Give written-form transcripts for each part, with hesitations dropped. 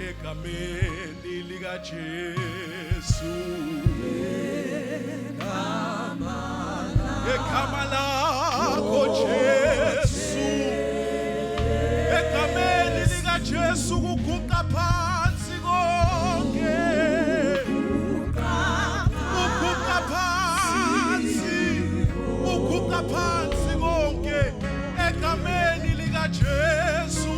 egameni likaJesu egama lakho Jesu egameni likaJesu kuguqa phansi konke uguqa phansi konke egameni likaJesu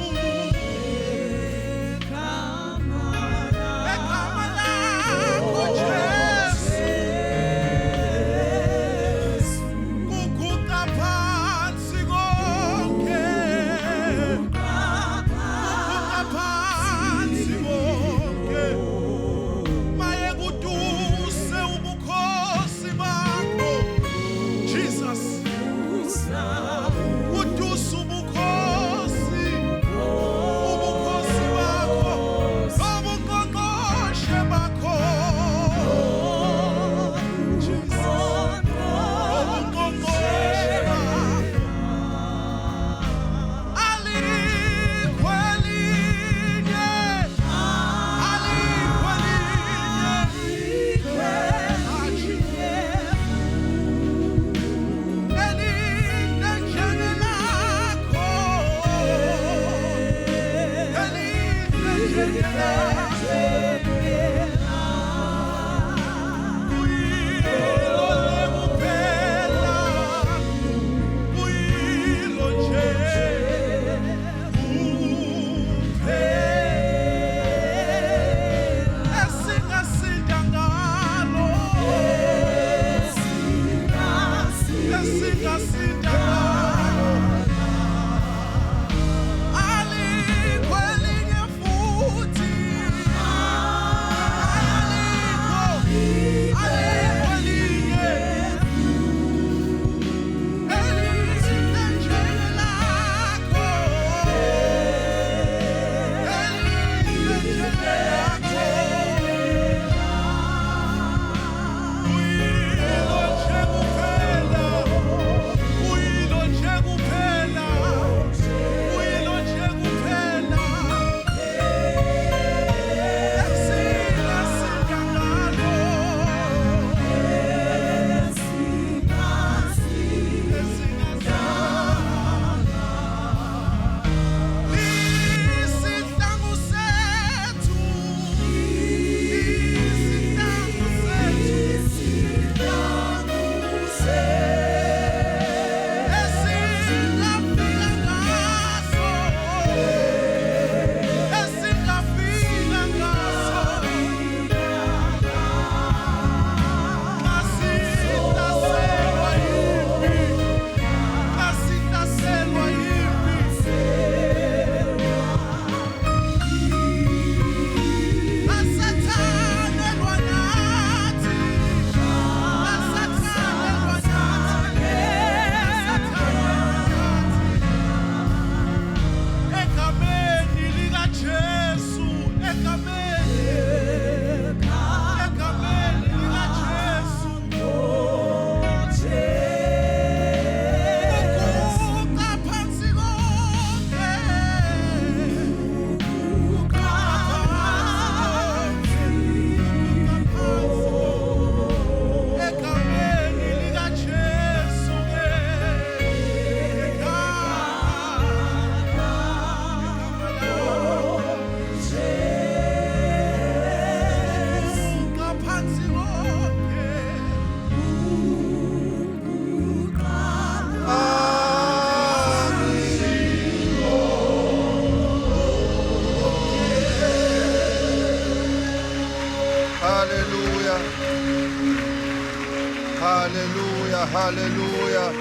Hallelujah, hallelujah.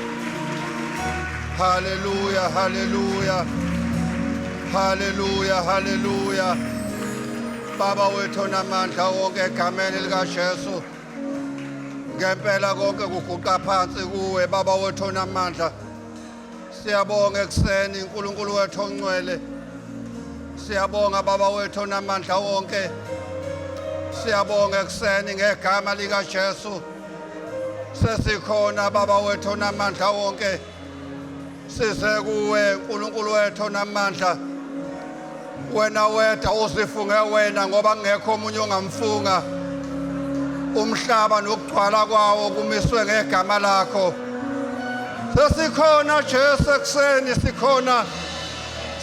Hallelujah, hallelujah. Hallelujah, hallelujah. Baba wethu namandla wonke egameni likaJesu. Ngempela konke kuguqa phansi kuwe Baba wethu namandla. Siyabonga ekseni uNkulunkulu wethu ongcwele. Siyabonga Baba wethu namandla wonke. Siyabonga ekseni ngegama likaJesu. Sesikhona Baba wethu namandla wonke. Size kuwe uNkulunkulu wethu namandla. wena wedwa uzifunge wena ngoba ngekho omunye ongamfunga umhlaba nokugcwala kwawo kumiswe ngegama lakho sesikhona Jesu ekseni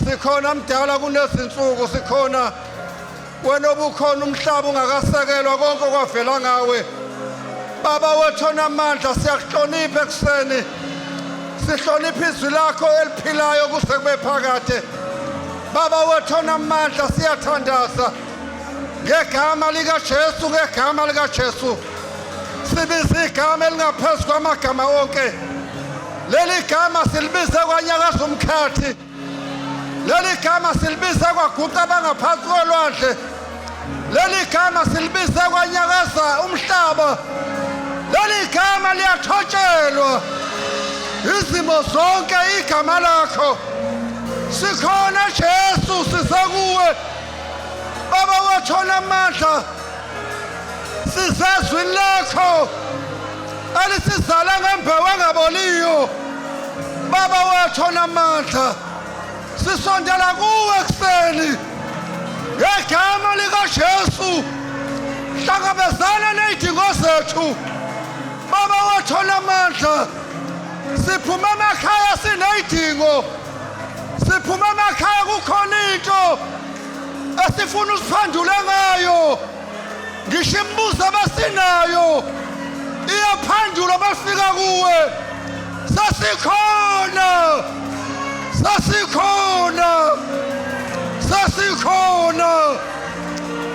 sikhona mdala kunezinsuku sikhona wena obukhona umhlaba ungakasekelwa konke kwavela ngawe baba wethu onamandla siyakuhlonipha ekseni sihlonipha izwi lakho eliphilayo kuze kube phakade baba wethu onamandla siyathandaza ngegama likaJesu sibiza igama elingaphezu kwamagama wonke leli gama silibize kwanyakaza umkhathi leli gama silibize kwaguqa abangaphansi kolwandle leli gama silibize kwanyakaza umhlaba leli gama liyathotshelwa izimo zonke igama lakho sikhona Jesu sizakuwe baba wethu onamandla sizezwini lakho alisizala ngembewu engaboliyo baba wethu onamandla sisondela kuwe ekseni ngegama likaJesu hlangabezana nezidingo zethu baba wethu onamandla siphuma emakhaya sinezidingo siphuma emakhaya kukhona into esifuna usiphandule ngayo ngisho imibuzo abasinayo iyaphandulwa bafika kuwe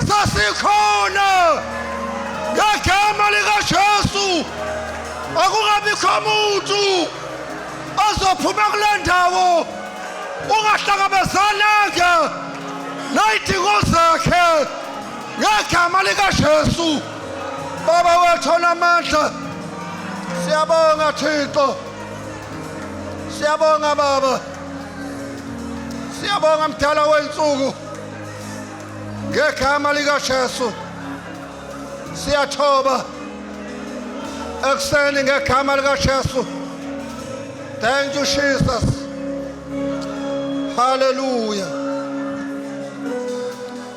sasikhona ngegama likaJesu akungabikho umuntu ozophuma kule ndawo ungahlangabezananga nezidingo zakhe ngegama likaJesu baba wethu onamandla siyabonga Thixo siyabonga baba siyabonga mdala wensuku ngegama likaJesu siyathoba ekseni ngegama likaJesu thank you Jesus hallelujah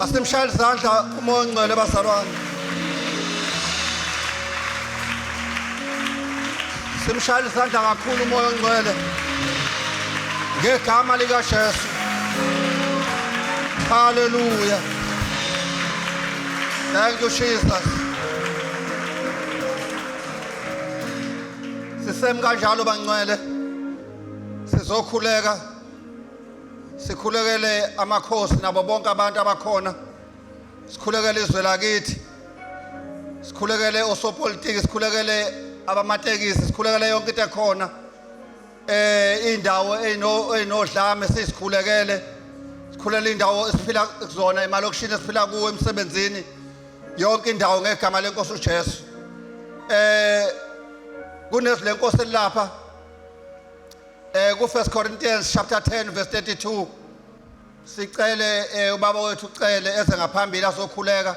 asimshayele izandla umoya ongcwele bazalwane simshayele izandla kakhulu umoya ongcwele ngegama likaJesu hallelujah thank you Jesus sisem kanjalo bangcwele sizokhuleka sikhulekele amakhosi nabo bonke abantu abakhona sikhulekele izwe lakithi sikhulekele osopolitiki sikhulekele abamatekisi sikhulekele yonke into ekhona indawo einodlame sisikhulekele sikhulekele indawo esiphila kuzona emalokishini esiphila kuwo emsebenzini yonke indawo ngegama lenkosi uJesu kunezile nkosi lapha ku 1 Corinthians chapter 10 verse 32 sicele ubaba wethu ucele eze ngaphambili azokhuleka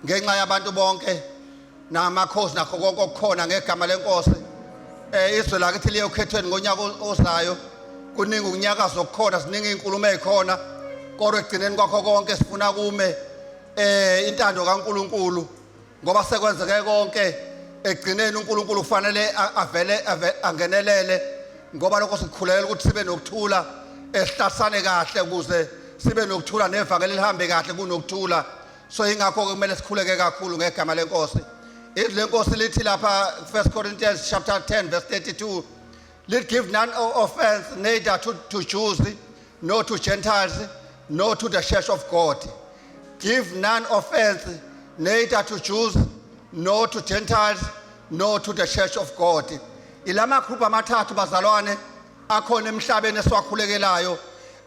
ngenxa yabantu bonke namakhosi nakho konke okukhona ngegama lenkosi izwe lakithi liyokhethweni ngonyaka ozayo kuningi ukunyakaza okukhona siningi inkulumo ezikhona kodwa egcineni kwakho konke sifuna kume intando kaNkuluNkulu ngoba sekwenzeke konke egcineni uNkulunkulu kufanele avele angenelele ngoba lokho sikukhulekela ukuthi sibe nokuthula esihlasane kahle ukuze sibe nokuthula nevangeli lihambe kahle kunokuthula so ingakho kumele sikhuleke kakhulu ngegama lenkosi izwi lenkosi lithi lapha 1 Corinthians chapter 10 verse 32 let give none offense neither to Jews nor to Gentiles nor to the church of God give none offense neither to Jews nor to Gentiles nor to the church of God ilama group amathathu bazalwane akhona emhlabeni esiwakhulekelayo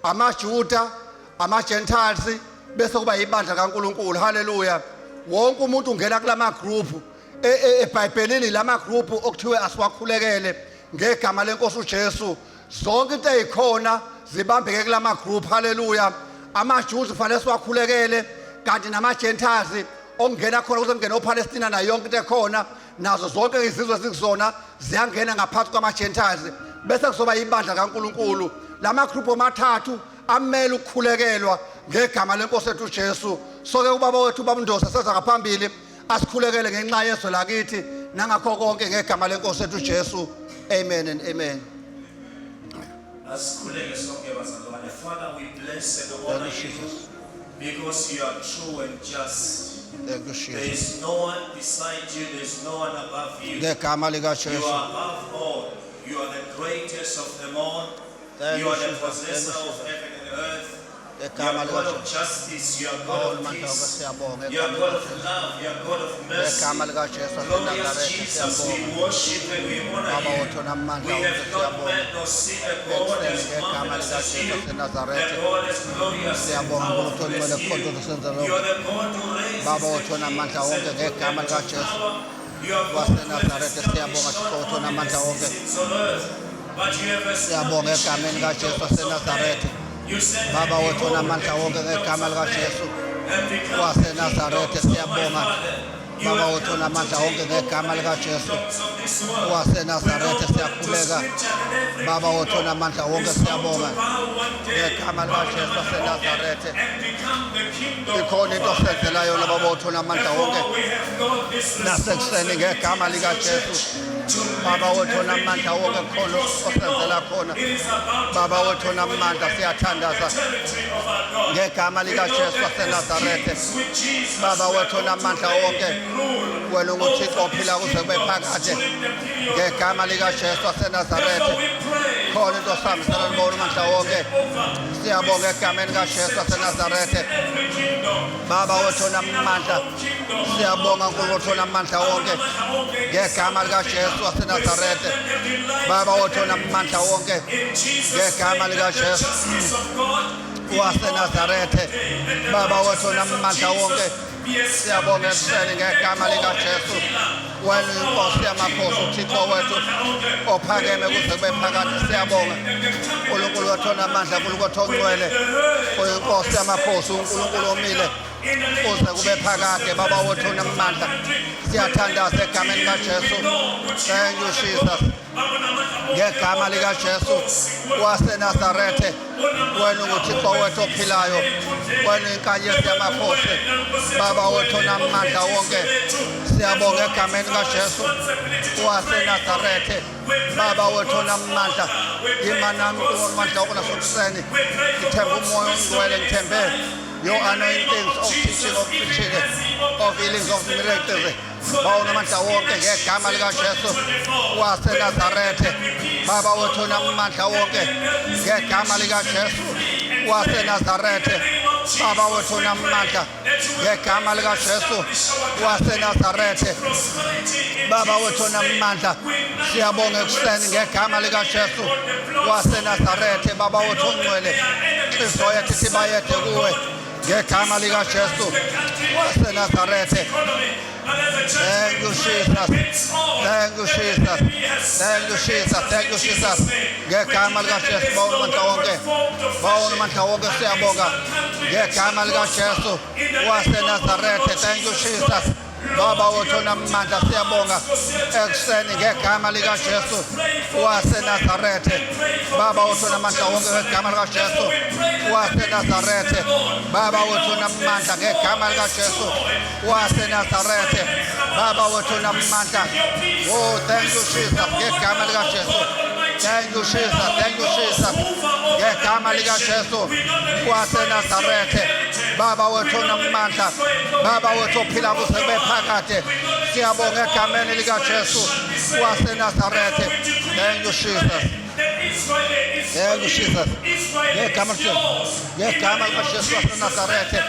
amaJuda amaGentiles bese kuba ibandla kaNkuluNkulu haleluya wonke umuntu ungena kulama group eBhayibhelini lama group okuthiwe asiwakhulekele ngegama lenkosi uJesu zonke into ezikhona zibambeke kulama group haleluya amaJuda kufanele siwakhulekele kanti namaGentiles ongena khona ukuze kungene oPalestina na yonke into ekhona nazo zonke izizwe ezikuzona ziyangena ngaphansi kwamaGentiles bese kuzoba ibandla kaNkuluNkulu lama group amathathu amele ukukhulekelwa ngegama lenkosi ethu Jesu. Soke ubaba wethu babundosa seza ngaphambili asikhulekele ngenxa yeso lakithi nangakho konke ngegama lenkosi ethu Jesu. Amen and amen. Father, we bless and honor you because you are true and just. Thank you, There Jesus. is no one beside you, there is no one above you. Ngegama lika You Jesu. are above all. You are the greatest of them all. Thank You are you, the Jesus. possessor Thank you, of heaven and earth. You Ngegama are lika God of Jesu. justice. You are God of peace. Siyabonga You are ngegama God lika of Jesu. love. You are God of mercy. Ngegama lika Jesu Glorious seNazaretha Jesus, siyabonga. we worship and we honor Baba you. wethu namandla We wonke have not siyabonga. met nor seen a God as Ngegama marvelous lika as you. Jesu The seNazaretha God as glorious and siyabonga powerful ukuthi as wena you. khona usenza You are lokho. the God who raises Baba the wethu namandla kings wonke and put them ngegama lika into Jesu. power. You are God who has waseNazaretha siyabonga established not Thixo only the namandla wonke. citizens on earth, but you have Siyabonga established the egameni kaJesu kingdoms of waseNazaretha. men. You said, Baba and wethu behold, the namandla wonke kingdoms ngegama of lika men Jesu have become the waseNazaretha kingdoms of my siyabonga. Father. You Baba have wethu come to namandla take wonke over ngegama the lika Jesu kingdoms of this world. waseNazaretha We know to siyakhuleka. scripture that every Baba wethu kingdom namandla wonke is going to siyabonga bow one day, ngegama bow lika Jesu waseNazaretha. and become the kingdom Ikhona into of our osenzelayo Heavenly Baba Father. wethu namandla wonke. Therefore, we have got this Nasekuseni responsibility ngegama lika as a Jesu. church to Baba lift wethu every namandla wonke kingdom khona because we know osenzela khona. it is about to Baba bow wethu before you namandla and become the siyathandaza territory of our God. ngegama We lika know Jesu that as waseNazaretha. kings with Jesus, Baba we are wethu going to namandla reign wonke. and rule Wena unguThixo over this ophila kuze kube kingdom phakade during the period of ngegama lika Jesu Therefore, waseNazaretha. we pray Khona into that osihambisana before we nibona come amandla and wonke. take over, Siyabonga we egameni speak kaJesu peace and justice waseNazaretha. in every kingdom. Baba wethu First in our namandla. own kingdom, Siyabonga our own nkulunkulu wethu country, namandla our wonke own ngegama lika Jesu We waseNazaretha. set them in light Baba and wethu in namandla peace. wonke In Jesus' ngegama name, lika let the Jesu justice of God be waseNazaretha. today. Let the Baba wethu righteousness of namandla wonke. Jesus be Siyabonga established. ekuseni ngegama lika Jesu. Wena inkosi yamakhosi uThixo wethu ophakeme kuze kube phakade. Siyabonga uNkulunkulu wethu onamandla, uNkulunkulu wethu ongcwele, uyinkosi yamakhosi, uNkulunkulu omile kuze kube phakade. Baba wethu onamandla siyathandaza egameni kaJesu. Thank you Jesus. Ngegama lika Jesu waseNazaretha. Wena unguThixo wethu ophilayo. Wena inkanyezi yamakhosi. Baba wethu onamandla wonke. Siyabonga egameni kaJesu waseNazaretha. Baba wethu onamandla. Yimanami uNkulunkulu wonke nasekuseni. Ngithemba umoya ongcwele, ngithembe your anointings of teaching, of preaching, of healings, of miracles. Bawona amandla wonke ngegama lika Jesu waseNazaretha. Baba wethu namandla wonke ngegama lika Jesu waseNazaretha. Baba wethu namandla ngegama lika Jesu waseNazaretha. Baba wethu namandla siyabonga ekuseni ngegama lika Jesu waseNazaretha. Baba wethu ongcwele inhliziyo yethu sibayede kuwe ngegama lika Jesu waseNazaretha. Thank you, Jesus. Thank you, Jesus. Thank you, Jesus. Thank you, Jesus. Ngegama lika Jesu bawona amandla wonke. Bawona amandla wonke siyabonga. Ngegama lika Jesu waseNazaretha. Thank you, Jesus. Baba wethu namandla siyabonga ekuseni ngegama lika Jesu waseNazaretha. Baba wethu namandla wonke ngegama lika Jesu waseNazaretha. Baba wethu namandla ngegama lika Jesu waseNazaretha. Baba wethu namandla. Oh, thank you Jesus. Ngegama lika Jesu. Thank you Jesus. Thank you Jesus. Ngegama lika Jesu waseNazaretha. Baba wethu namandla. Baba wethu ophila kuze kube phakade. Siyabonga egameni lika Jesu waseNazaretha. Thank you Jesus. Thank you Jesus. Ngegama lika Jesu waseNazaretha.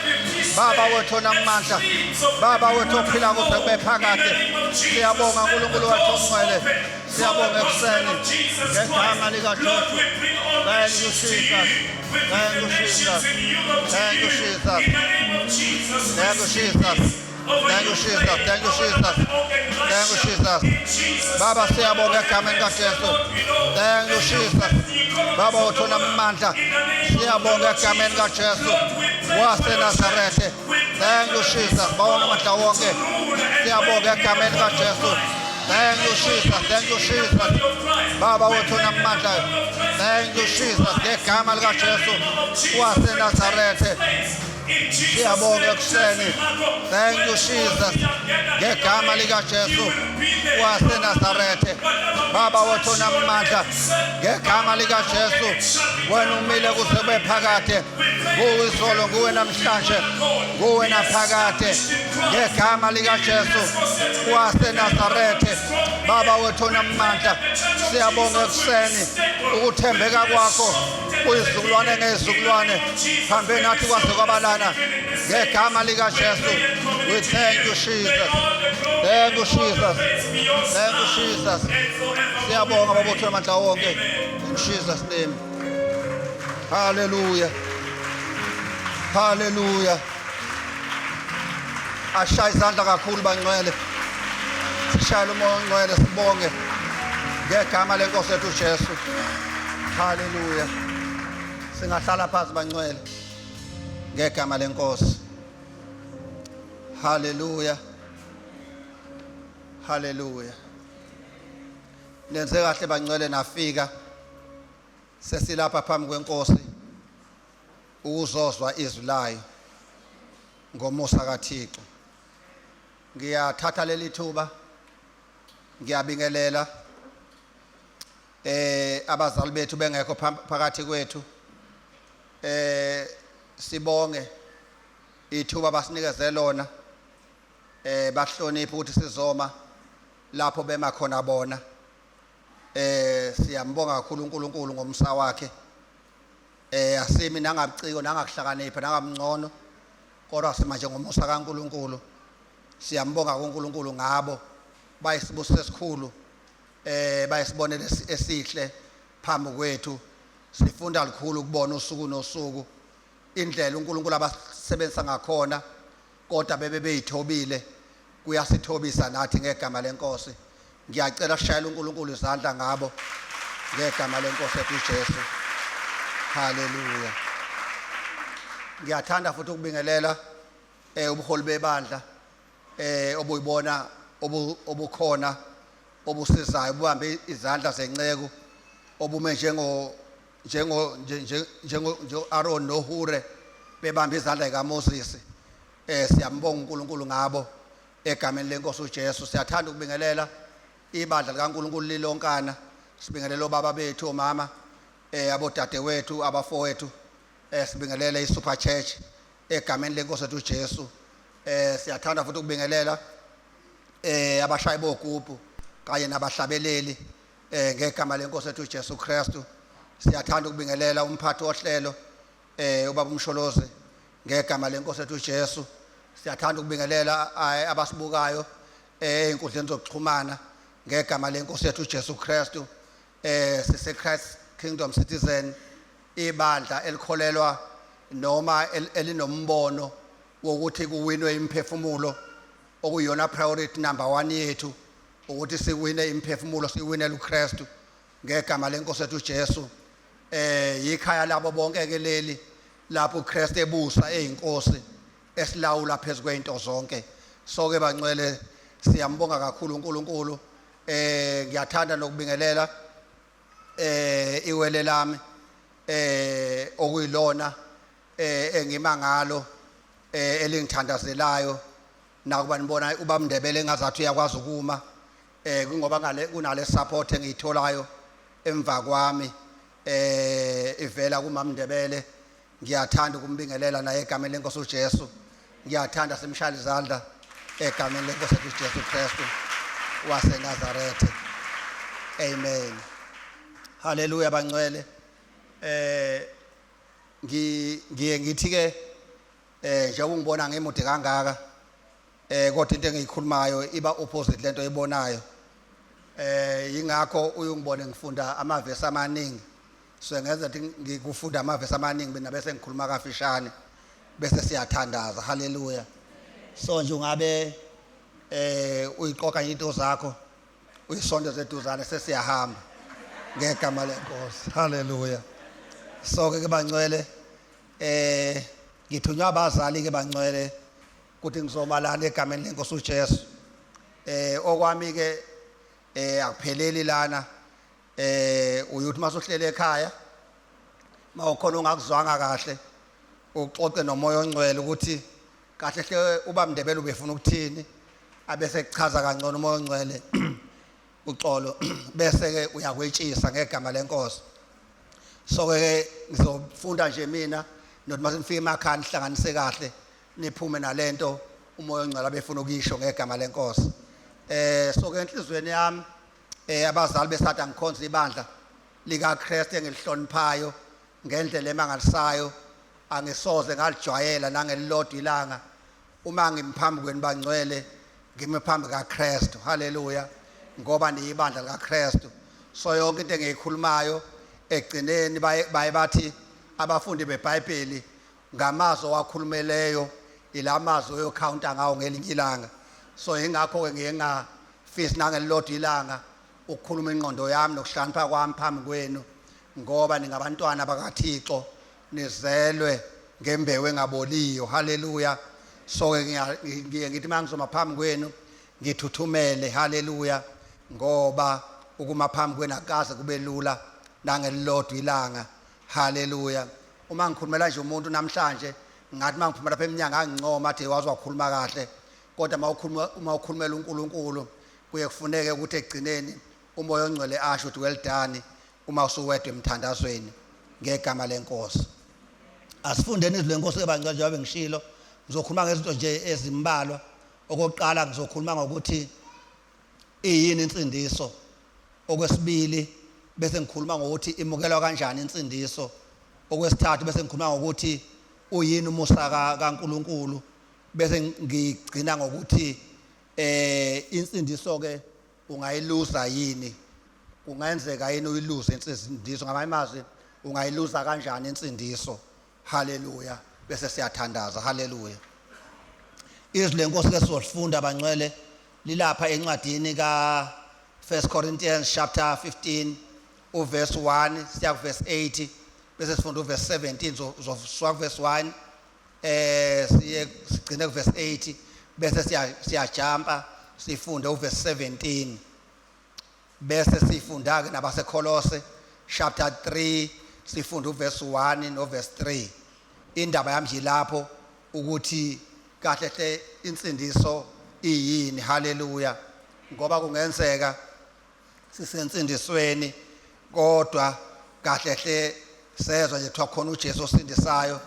Baba wethu namandla. Baba wethu ophila kuze kube phakade. Siyabonga uNkulunkulu wethu ongcwele. Siyabonga ekuseni ngegama lika Jesu. Thank you Jesus. Thank you Jesus. Thank you Jesus. Thank you Jesus. Thank you Jesus. Thank you Jesus. Thank you Jesus. Baba siyabonga egameni kaJesu. Thank you Jesus. Baba wethu namandla. Siyabonga egameni kaJesu waseNazaretha. Thank you Jesus. Bawona amandla wonke. Siyabonga egameni kaJesu Thank you, Jesus. Thank you, Jesus. Baba wethu namandla. Thank you, Jesus. Ngegama lika Jesu waseNazarethe. Siyabonga ekuseni. Thank you, Jesus. Ngegama lika Jesu waseNazarethe. Baba wethu namandla. Ngegama lika Jesu wena umile kuze kube phakade. Nguwe izolo, nguwe namhlanje, nguwe naphakade. Ngegama lika Jesu waseNazarethe. Baba wethu namandla. Siyabonga ekuseni ukuthembeka kwakho kuyizukulwane ngezizukulwane phambi nathi kwaze kwabalana ngegama lika Jesu. We thank you, Jesus. Thank you, Jesus. Thank you, Jesus. Siyabonga baba wethu amandla wonke in Jesus name. Hallelujah. Hallelujah. Ashaya izandla kakhulu bangcwele. Sishayile umoya ongcwele sibonge ngegama lenkosi yethu Jesu. Hallelujah. Singahlala phansi bangcwele ngegama lenkosi. Hallelujah. Hallelujah. Nenze kahle bangcwele nafika sesilapha phambi kwenkosi ukuzozwa izwi layo ngomusa kaThixo. Ngiyathatha leli thuba ngiyabingelela abazali bethu bengekho phakathi kwethu. Sibonge ithuba basinikeze lona bahloniphe ukuthi sizoma lapho bema khona bona. Siyambonga kakhulu uNkulunkulu ngomsa wakhe. Asimi nangabuciko nangakuhlakanipha nangamngcono kodwa simanje ngomusa kaNkulunkulu. Siyambonga uNkulunkulu ngabo bayisibuso esikhulu bayisibonele esihle phambi kwethu. Sifunda likhulu ukubona usuku nosuku indlela uNkulunkulu abasebenzisa ngakhona kodwa bebe beyithobile kuyasithobisa nathi ngegama lenkosi. Ngiyacela shayela uNkulunkulu izandla ngabo ngegama lenkosi yethu Jesu. Hallelujah. Ngiyathanda futhi ukubingelela ubuholi bebandla obuyibona obukhona obusizayo buhambe izandla zenceko obume njengo Aaron noHure bebambe izandla zikaMoses. Siyambonga uNkulunkulu ngabo egameni lenkosi uJesu. Siyathanda ukubingelela ibandla likaNkulunkulu lilonkana. Sibingelela obaba bethu omama abodadewethu abafowethu. Sibingelela iSuper Church egameni lenkosi yethu uJesu. Siyathanda futhi ukubingelela abashayi bogubhu kanye nabahlabeleli ngegama lenkosi yethu uJesu Kristu. Siyathanda ukubingelela umphathi wohlelo ubaba uMsholozi ngegama lenkosi yethu uJesu. Siyathanda ukubingelela abasibukayo einkundleni zokuxhumana ngegama lenkosi yethu uJesu Kristu. Sise christkingdomcitizens ibandla elikholelwa noma elinombono wokuthi kuwinwe imphefumulo okuyona priority number 1 yethu ukuthi siwine imphefumulo siwinele uKristu ngegama lenkosi yethu uJesu. Yikhaya labo bonke ke leli lapho uKristu ebusa eyinkosi esilawula phezulu kweinto zonke. So ke bangcwele siyambonga kakhulu uNkulunkulu. Ngiyathanda nokubingelela iwele lami okuyilona engima ngalo elingithandazelayo nakuba nibona ubaba Ndebele engazathi uyakwazi ukuma ngoba ngale kunale support engiyitholayo emva kwami ivela kumama Ndebele. Ngiyathanda ukumbingelela naye egameni lenkosi uJesu. Ngiyathanda simshaya izandla egameni lenkosi uJesu Kristu waseNazarethe. Amen. Hallelujah bangcwele. Ngiye ngithi ke njengoba ungibona ngemude kangaka kodwa into engiyikhulumayo iba opposite lento eyibonayo. Yingakho uyungibone ngifunda amavesi amaningi. So ngenza ukuthi ngikufunda amavesi amaningi mina bese ngikhuluma kafishane bese siyathandaza. Hallelujah. So nje ungabe uyiqoqa into zakho uyisondeze eduzane sesiyahamba ngegama lenkosi. Hallelujah. So ke bangcwele ngithunywa abazali ke bangcwele ukuthi ngizomalana egameni lenkosi uJesu. Okwami ke akupheleli lana uyuthi masuhlele ekhaya mawukhona ongakuzwanga kahle uxoxe nomoya ongcwele ukuthi kahle hle uba Ndebele ubefuna ukuthini abese kuchaza kangcono umoya ongcwele uxolo bese ke uyakwetshisa ngegama lenkosi. So ke ngizofunda nje mina nothi mase nifike emakhaya nihlanganise kahle niphume nalento umoya ongcwele abefuna ukuyisho ngegama lenkosi. So ke enhlizweni yami abazali besathi angikhonza ibandla lika Christ engilihloniphayo ngendlela emangalisayo angisoze ngalijwayela nangelilodwa ilanga uma ngimphambili kwenu bangcwele ngime phambi kaChrist. Haleluya. Ngoba niyibandla likaChrist. So yonke into engiyikhulumayo egcineni baye bathi abafundi beBhayibheli ngamazwi wakhulumeleyo ilamazwi oyocounta ngawo ngelinye ilanga. So ingakho ke ngiye ngafisi nangelilodwa ilanga ukukhuluma ingqondo yami nokuhlanipha kwami phambi kwenu ngoba ningabantwana bakaThixo nizelwe ngembewu engaboliyo. Haleluya. So ngiye ngithi mangizoma phambi kwenu ngithuthumele. Haleluya. Ngoba ukuma phambi kwenu akaze kube lula nangelilodwa ilanga. Haleluya. Uma ngikhulumela nje umuntu namhlanje ngathi mangiphuma lapha eminyanga angincoma athi wazi wakhuluma kahle kodwa uma ukhulumela uNkulunkulu kuye kufuneke ukuthi egcineni umoya ongcwele asho ukuthi well done uma usuwedwa emthandazweni ngegama lenkosi. Asifundeni izwi lenkosi ebancane njengoba ngishilo ngizokhuluma ngezinto nje ezimbalwa. Okokuqala ngizokhuluma ngokuthi iyini insindiso. Okwesibili bese ngikhuluma ngokuthi imukelwa kanjani insindiso. Okwesithathu bese ngikhuluma ngokuthi uyini umusa kaNkulunkulu. Bese ngigcina ngokuthi insindiso ke ungayiluza yini, kungenzeka yini uyiluze insindiso, ngamanye amazwi ungayiluza kanjani insindiso. Haleluya. Bese siyathandaza. Haleluya. Izwi lenkosi ke sizolifunda bangcwele lilapha encwadini ka 1 Corinthians chapter 15 uverse 1 siya ku verse 8 bese sifunda uverse 17 uzosuka ku verse 1 siye sigcine ku verse 8 bese siyajumpa sifunde uverse 17 bese sifunda ke nabaseKolose chapter 3 sifunda uverse 1 no verse 3. Indaba yami nje lapho ukuthi kahle hle insindiso iyini. Haleluya. Ngoba kungenzeka sisensindisweni kodwa kahle hle sezwe nje kuthiwa khona uJesu osindisayo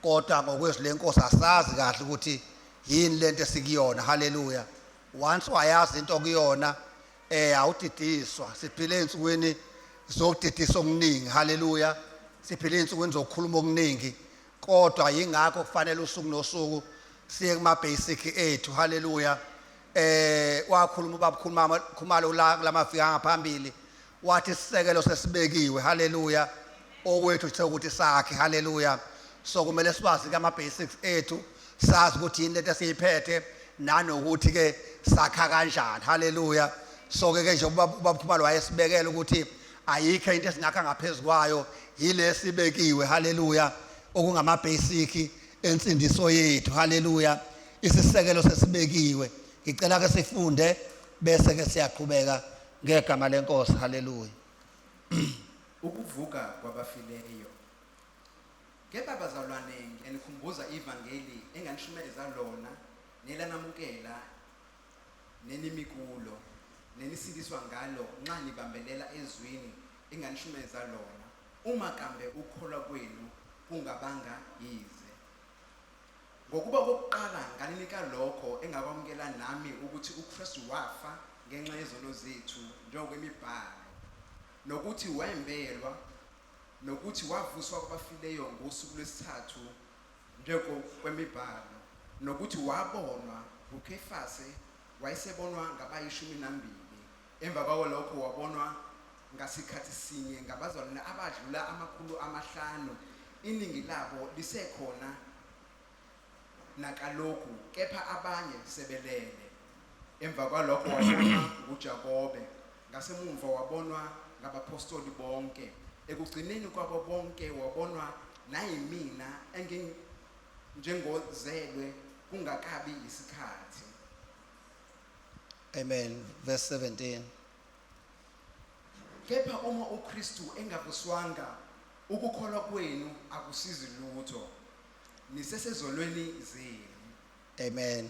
kodwa ngokwezwi lenkosi asazi kahle ukuthi yini lento esikuyona. Haleluya. Once wayazi into okuyona awudidiswa. Siphile ensukwini zokudidisa okuningi. Haleluya. Siphile ensukwini zokukhuluma okuningi kodwa yingakho kufanele usuku nosuku siye kuma basic ethu. Haleluya. Wakhuluma ubaba Khumalo lamafika ngaphambili wathi isisekelo sesibekiwe. Haleluya. Okwethu kuthe ukuthi sakhe. Haleluya. So kumele sibazi kama basics ethu sazi ukuthi yini lento esiyiphethe nanokuthi ke sakha kanjani. Haleluya. So ke nje ubaba Khumalo wayesibekela ukuthi ayikho into esingakha ngaphezulu kwayo yile sibekiwe. Haleluya. Okungama basic ensindiso yethu. Haleluya. Isisekelo sesibekiwe. Ngicela ke sifunde bese ke siyaqhubeka ngegama lenkosi. Haleluya. Ukuvuka kwabafileyo. Kepha bazalwane ngenikhumbuza ivangeli enganishumeza lona nelanamukela nenimikulo nenisindiswa ngalo nxa nibambelela ezwini enganishumeza lona uma kambe ukholwa kwenu kungabanga yize. Ngokuba kokuqala ngalinika lokho engakwamukela nami ukuthi uKristu wafa ngenxa yezono zethu njengokwemibhalo nokuthi wembelwa nokuthi wavuswa kwabafileyo ngosuku lwesithathu njengokwemibhalo nokuthi wabonwa uKhefasi wayesebonwa ngabayi12 emva kwawo lokho wabonwa ngasikhathi sinye ngabazalwane abadlula 500 iningi labo lisekhona nakaloku kepha abanye sebelele. Emva kwalokho wabonwa uJakobe ngasemumva wabonwa ngabapostoli bonke ekugcineni kwabo bonke wabonwa nayimina njengozelwe kungakabi isikhathi. Amen. Verse 17. kepha uma uKristu engavuswanga ukukholwa kwenu akusizi lutho nisesezolweni zenu. Amen.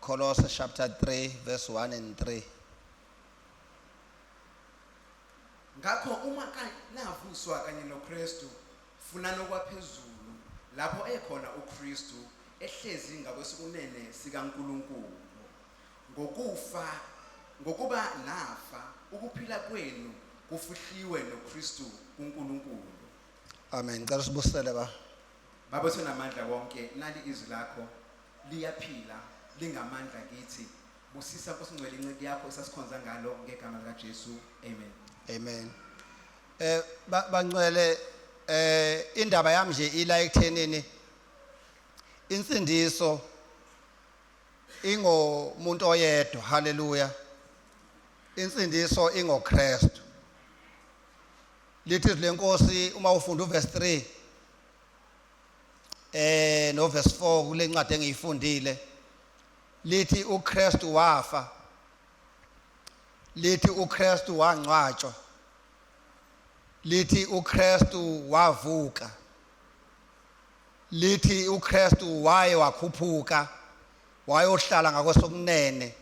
Colossians chapter 3 verse 1 and 3. Ngakho uma navuswa kanye noKristu funani okwaphezulu lapho ekhona uKristu ehlezi ngakwesokunene sikaNkulunkulu. Ngokuba nafa ukuphila kwenu kufihliwe noKristu kuNkulunkulu. Amen. Ngicela sibusele ba. Baba sonamandla wonke nali izwi lakho liyaphila lingamandla kithi. Busisa Nkosi ngcwele inceke yakho esasikhonza ngalo ngegama lika Jesu. Amen. Amen. Bangcwele indaba yami nje ila ekuthenini insindiso ingomuntu oyedwa. Hallelujah. Insindiso ingoKristu. Lithi lenkosi uma ufunda uverse 3 no verse 4 kule ncwadi engiyifundile lithi uKristu wafa, lithi uKristu wangcwatshwa, lithi uKristu wavuka, lithi uKristu waye wakhuphuka wayohlala ngakwesokunene.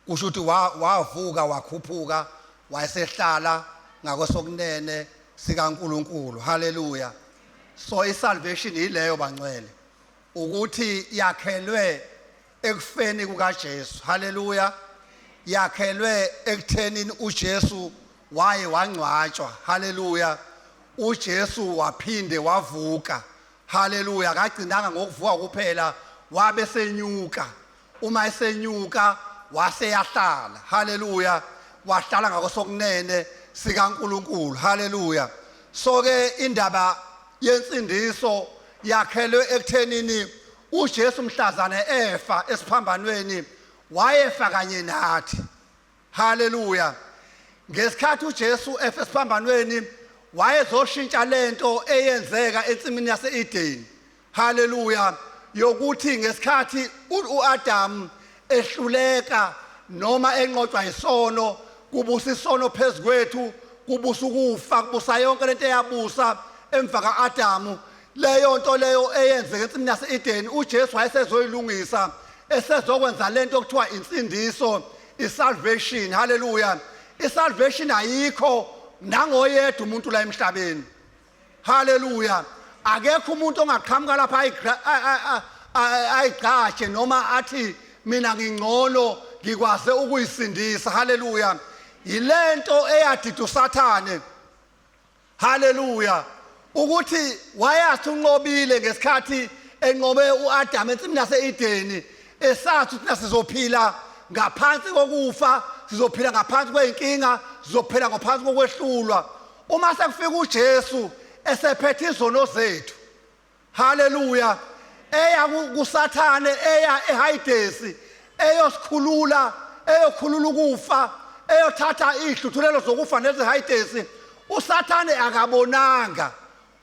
Kusho ukuthi wavuka wakhuphuka wayesehlala ngakwesokunene sikaNkulunkulu. Hallelujah. So isalvation ileyo bangcwele ukuthi yakhelwe ekufeni kukaJesu. Hallelujah. Yakhelwe ekuthenini uJesu waye wangcwatshwa. Hallelujah. uJesu waphinde wavuka. Hallelujah. Akagcinanga ngokuvuka kuphela, wabe senyuka. Uma esenyuka waseyahlala. Hallelujah. Wahlala ngakwesokunene sikaNkulunkulu. Hallelujah. So ke indaba yensindiso yakhelwe ekuthenini uJesu mhlazane efa esiphambanweni wayefa kanye nathi. Hallelujah. Ngesikhathi uJesu efa esiphambanweni wayezoshintsha lento eyenzeka ensimini yase-Edeni. Hallelujah. Yokuthi ngesikhathi uAdam ehluleka noma enqotshwa isono, kubusa isono phezukwethu, kubusa ukufa, kubusa yonke lento eyabusa emva kaAdamu, leyo nto leyo eyenzeka ensimini yase-Edeni uJesu wayesezoyilungisa, esezokwenza lento okuthiwa insindiso, isalvation. Hallelujah. Isalvation ayikho nangoyedwa umuntu la emhlabeni. Hallelujah. Akekho umuntu ongaqhamuka lapha ayigqatshe noma athi mina ngingcono ngikwaze ukuyisindisa. Hallelujah. Yilento eyadida uSathane. Hallelujah. Ukuthi wayathi unqobile ngesikhathi enqobe uAdam ensimini yase-Edeni, esathi ukuthi sizophila ngaphansi kokufa, sizophila ngaphansi kweyinkinga, sizophila ngaphansi kokwehlulwa. Uma sekufika uJesu esephethe izono zethu. Hallelujah. Eya kuSathane, eya eHadesi, eyosikhulula, eyokhulula ukufa, eyothatha ihluthulelo zokufa nezeHadesi. uSathane akabonanga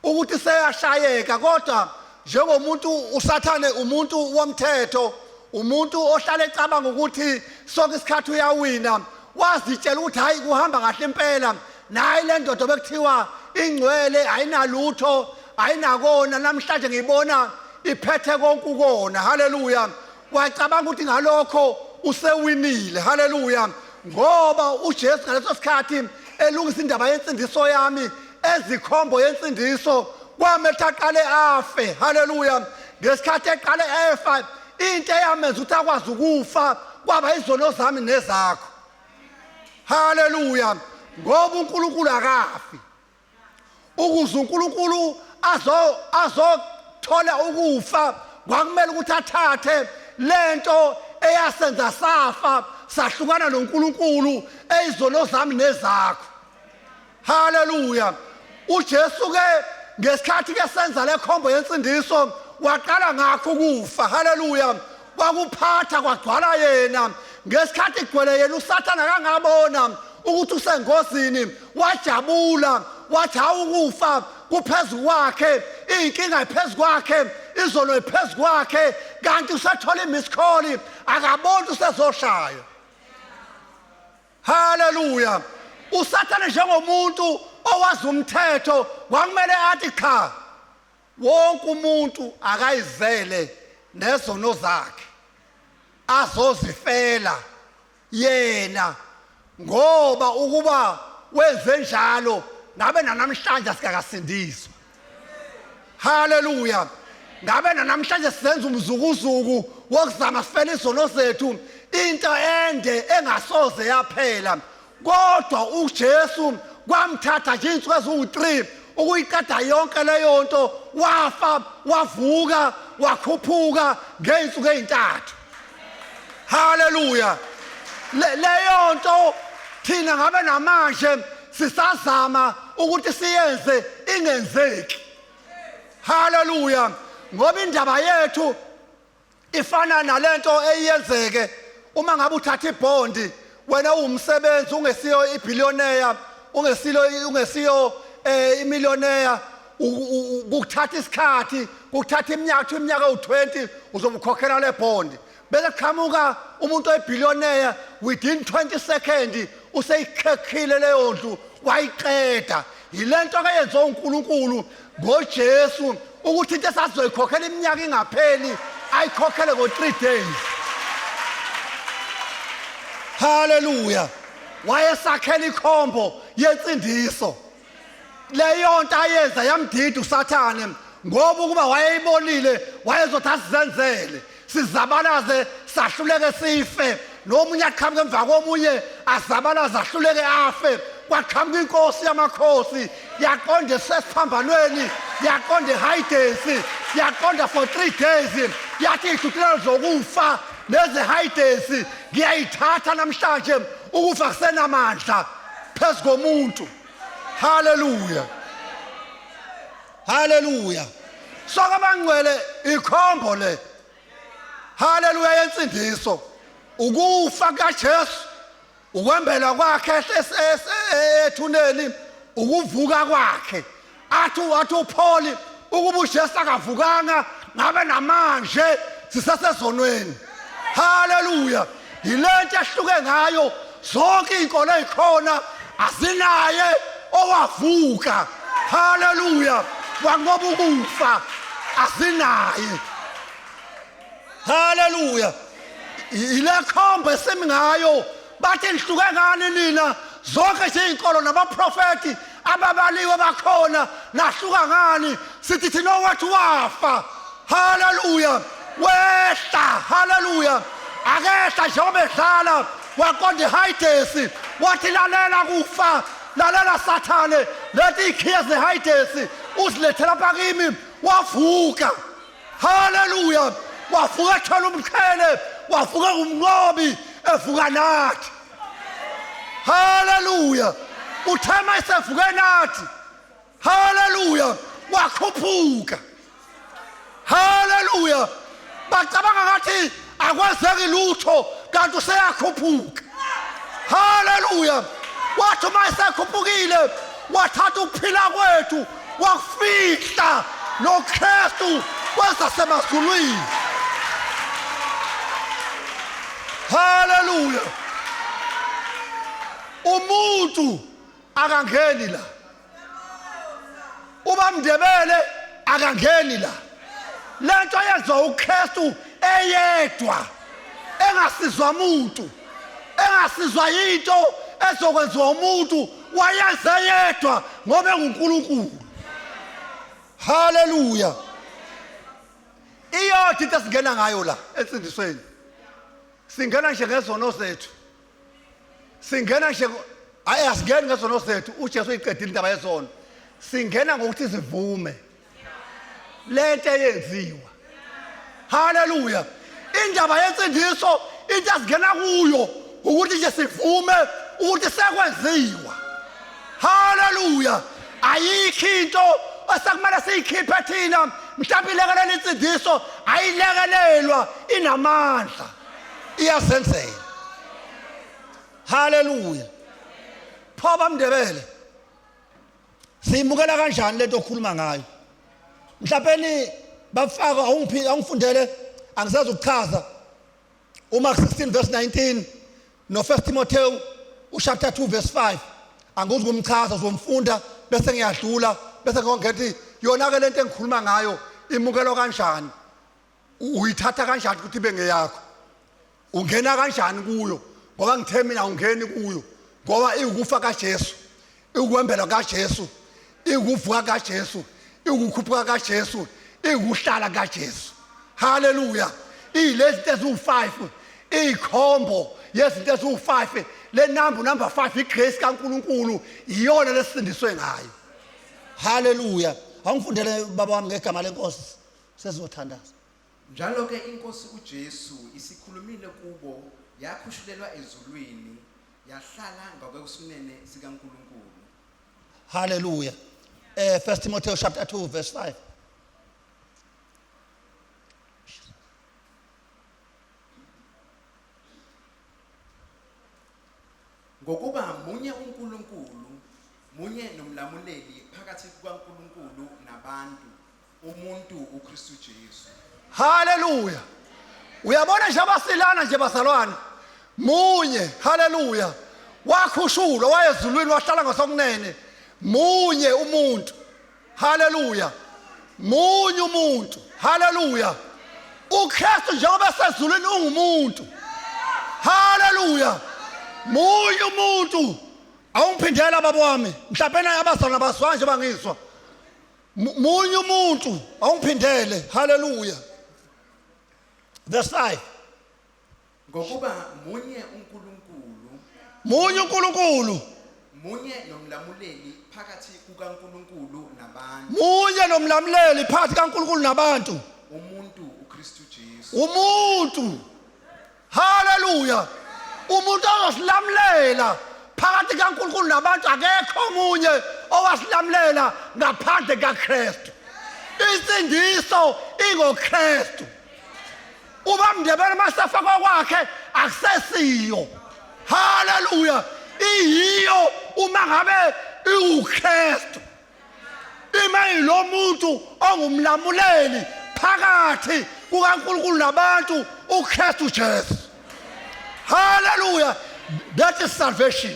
ukuthi seyashayeka, kodwa njengomuntu uSathane umuntu womthetho, umuntu ohlala ecabanga ukuthi sonke isikhathi uyawina, wazitshela ukuthi hayi kuhamba kahle impela, nayi le ndoda bekuthiwa ingcwele ayinalutho, ayinakona, namhlanje ngiyibona iphethe konke ukona. Hallelujah. Wacabanga ukuthi ngalokho usewinile. Hallelujah. Ngoba uJesu ngaleso sikhathi elungisa indaba yensindiso yami, ezikhombo yensindiso, kwamele aqale afe. Hallelujah. Ngesikhathi eqale efa, into eyamenza ukuthi akwazi ukufa kwaba izono zami nezakho. Hallelujah. Ngoba uNkulunkulu akafi. Ukuze uNkulunkulu azothola ukufa, kwakumele ukuthi athathe lento eyasenza safa, sahlukana noNkulunkulu, eyizono zami nezakho. Hallelujah. uJesu ke ngesikhathi ke senza le khombo yensindiso waqala ngakho ukufa. Hallelujah. Kwakuphatha kwagcwala yena. Ngesikhathi kugcwele yena uSathane akangabona ukuthi usengozini, wajabula, wathi hawu ukufa kuphezu kwakhe, inkinga iphezu kwakhe, izono iphezu kwakhe, kanti usethola imiskoli, akaboni usezoshaya. Hallelujah. usathane njengomuntu owazi umthetho kwakumele athi cha wonke umuntu akayizele nezono zakhe azozifela yena ngoba ukuba wenze njalo ngabe namhlanje sikakasindiswa. Hallelujah. Ngabe namhlanje sizenza umzukuzuku wokuzama sifele izono zethu into ende engasoze yaphela kodwa uJesu kwamthatha nje insuku eziwu3 ukuyiqeda yonke leyo nto wafa wavuka wakhuphuka ngeinsuku ezi3. Hallelujah. Leyo nto thina ngabe namanje sisazama ukuthi siyenze ingenzeki. Hallelujah. Ngoba indaba yethu ifana nalento eyenzeke uma ngabe uthatha ibhondi wena umsebenzi ungesiyo ibillionaire ungesiyo imillionaire ukuthatha isikhathi ukuthatha iminyaka u20 uzomkhokhela le bond bese qhamuka umuntu oyibillionaire within 20 seconds useyikhekhile leyo ndlu wayiqeda. Yilento ke yenziwa uNkulunkulu ngoJesu ukuthi into esazoyikhokhela iminyaka ingapheli ayikhokhele ngo3 days. Hallelujah. Wayesakhela ikhombo yensindiso leyo nto ayenza yamdida uSathane ngoba ukuba wayeyibonile wayezothi asizenzele sizabalaze sahluleke sife nomunye aqhamuke emva komunye azabalaze ahluleke afe kwaqhamuka inkosi yamakhosi yaqonda esiphambanweni yaqonda eHides yaqonda for 3 days yathi ihlukile zokufa lezi Hides ngiyayithatha namhlanje ukufa kusenamandla phezu komuntu. Hallelujah. Hallelujah. Sokabangcwele ikhombo le. Hallelujah yensindiso. Ukufa kaJesu, ukwembela kwakhe ethuneli, ukuvuka kwakhe. Athi uPaul ukuba uJesu akavukanga ngabe namanje sisasezonweni. Hallelujah. Yilento ehluke ngayo zonke inkolo ezikhona azinaye owavuka. Hallelujah. Wangoba ukufa azinaye. Hallelujah. Ile khombe semingayo bathi lihluke ngani nina zonke nje inkolo nabaprofeti ababaliwe bakhona nahluka ngani sithi thina wathi wafa. Hallelujah. Wehla. Hallelujah. Akehla njengoba edlala waqonda eHides wathi lalela kufa lalela Sathane lethi ikhiya zeHides uzilethela phakimi wavuka. Hallelujah. Wavuka ethola umqhele wavuka umnqobi evuka nathi. Hallelujah. Uthema isevuke nathi. Hallelujah. Wakhuphuka. Hallelujah. Bacabanga ngathi akwazeki lutho kanti useyakhuphuka. Hallelujah. Wathi uma esekhuphukile wathatha ukuphila kwethu wakufihla noKristu kwezasemazulwini. Hallelujah. Umuntu akangeni la. Uba Ndebele akangeni la. Lento yenza uKristu eyedwa engasizwa umuntu engasizwa into ezokwenziwa umuntu wayenza yedwa ngoba enguNkulunkulu. Hallelujah. Iyothi into singena ngayo la ensindisweni. Singena nje ngezono zethu. Singena nje asingeni ngezono zethu uJesu uyiqedile indaba yezono. Singena ngokuthi sivume lento eyenziwa. Hallelujah. Indaba yensindiso into asingena kuyo ukuthi nje sivume ukuthi sekwenziwa. Hallelujah. Ayikho into esekumele siyikhiphe thina mhlawumbe ilekelela insindiso ayilekelelwa inamandla iyazenzela. Hallelujah. Phoba Ndebele siyimukela kanjani lento okhuluma ngayo? Mhlawumbe bafaka awungifundele angisazi ukuchaza uMark 16 verse 19 no 1 Timotheo chapter 2 verse 5 anguzi kumchaza uzomfunda bese ngiyadlula bese ngongethi yona ke lento engikhuluma ngayo imukelo kanjani uyithatha kanjani ukuthi ibe ngeyakho ungena kanjani kuyo ngoba ngithe mina ungeni kuyo ngoba ikufa kaJesu ikwembela kaJesu ikuvuka kaJesu ikukhuphuka kaJesu ikuhlala kaJesu haleluya ilezinto ezu5 ikhombo yezinto ezu5 le number 5 igrace kaNkuluNkulu iyona lesindiswe ngayo haleluya awungifundele baba wami ngegama lenkosi sesizothandaza njalo ke inkosi uJesu isikhulumile kubo yakhushulelwa ezulwini yahlala ngakwesinene sikaNkuluNkulu haleluya 1 Timothy chapter 2 verse 5 ngokuba munye uNkulunkulu munye nomlamuleli phakathi kukaNkulunkulu nabantu umuntu uKristu Jesu haleluya uyabona nje abasilana nje bazalwane munye haleluya wakhushulwa wayezulwini wahlala ngasokunene munye umuntu haleluya munye umuntu haleluya uKristu njengoba sezulwini ungumuntu haleluya munye umuntu awungiphindela baba wami mhlawumbe abazalwane baswanje bangizwa munye umuntu awungiphindele haleluya verse 5 ngokuba munye uNkulunkulu munye nomlamuleli phakathi kukaNkulunkulu nabantu munye nomlamuleli phakathi kaNkulunkulu nabantu umuntu uKristu Jesu umuntu haleluya umuntu ozosilamulela phakathi kaNkulunkulu nabantu akekho omunye owasilamulela ngaphandle kaKristu insindiso ingoKristu uba Ndebele masafakwa kwakhe akusesiyo haleluya iyiyo uma ngabe iuKristu ima ilo muntu ongumlamuleli phakathi kukaNkulunkulu nabantu uKristu Jesu hallelujah that is salvation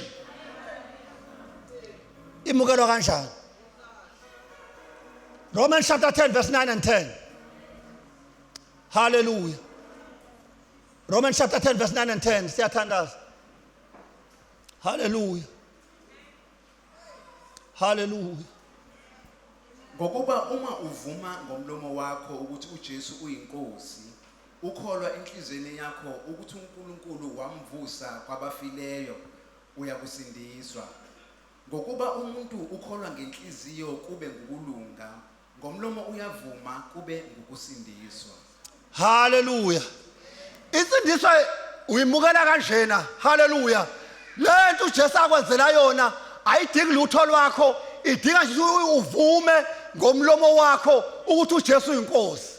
imukelwa kanjani Romans chapter 10 verse 9 and 10 hallelujah Romans chapter 10 verse 9 and 10 siyathandaza hallelujah hallelujah ngokuba uma uvuma ngomlomo wakho ukuthi uJesu uyinkosi ukholwa enhlizweni yakho ukuthi uNkulunkulu wamvusa kwabafileyo uyakusindiswa ngokuba umuntu ukholwa ngenhliziyo kube ngukulunga ngomlomo uyavuma kube ngukusindiswa hallelujah insindiswa uyimukela kanjena hallelujah lento uJesu akwenzela yona ayidingi lutho lwakho idinga nje uvume ngomlomo wakho ukuthi uJesu uyinkosi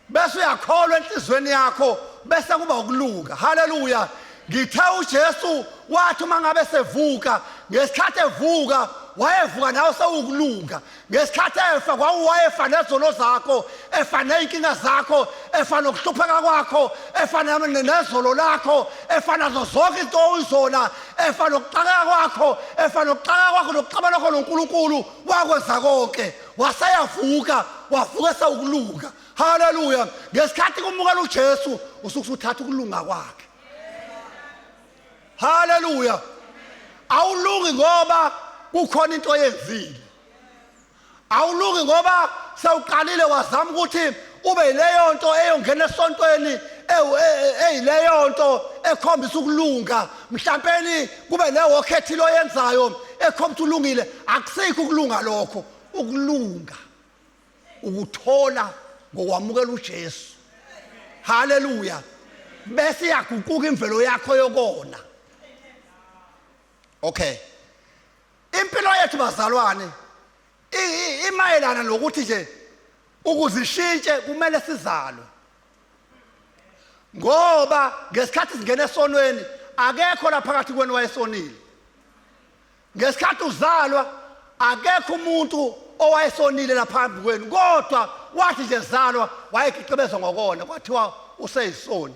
bese uyakholwa enhlizweni yakho bese kuba ukulunga haleluya ngithe uJesu wathi mangabe sevuka ngesikhathi evuka wayevuka nawe sewukulunga ngesikhathi efa kwawayefa nezono zakho efa neinkinga zakho efa nokuhlupheka kwakho efa nezolo lakho efa nazo zonke izinto oyizona efa nokuxaka kwakho efa nokuxaka kwakho nokuxabana kwakho noNkulunkulu wakwenza konke waseyavuka wavuka sewukulunga haleluya ngesikhathi kumukela uJesu usukuthatha ukulunga kwakhe haleluya awulungi ngoba kukhona into oyenzile awulungi ngoba sawuqalile wazama ukuthi ube leyo nto eyongena esontweni eyileyo nto ekhombisa ukulunga mhlawumbe kube leyo okhethile oyenzayo ekhombisa ulungile akusikho ukulunga lokho ukulunga ukuthola ngokwamukela uJesu haleluya bese yaguquka imvelo yakho yokona okay impilo yethu bazalwane imayelana lokuthi nje ukuzishintshe kumele sizalwe ngoba ngesikhathi singena esonweni akekho la phakathi kwenu wayesonile ngesikhathi uzalwa akekho umuntu owayesonile la phambi kwenu kodwa wathi nje zalwa wayeqhubeza ngokona kwathiwa useyisoni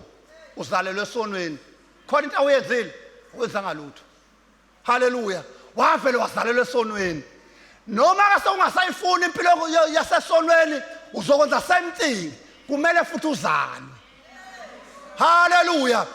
uzalelwe esonweni khona into awuyenzile wenza ngalutho haleluya wavele wazalelwa esonweni noma ke ungasayifuni impilo yasesonweni uzokwenza same thing kumele futhi uzane haleluya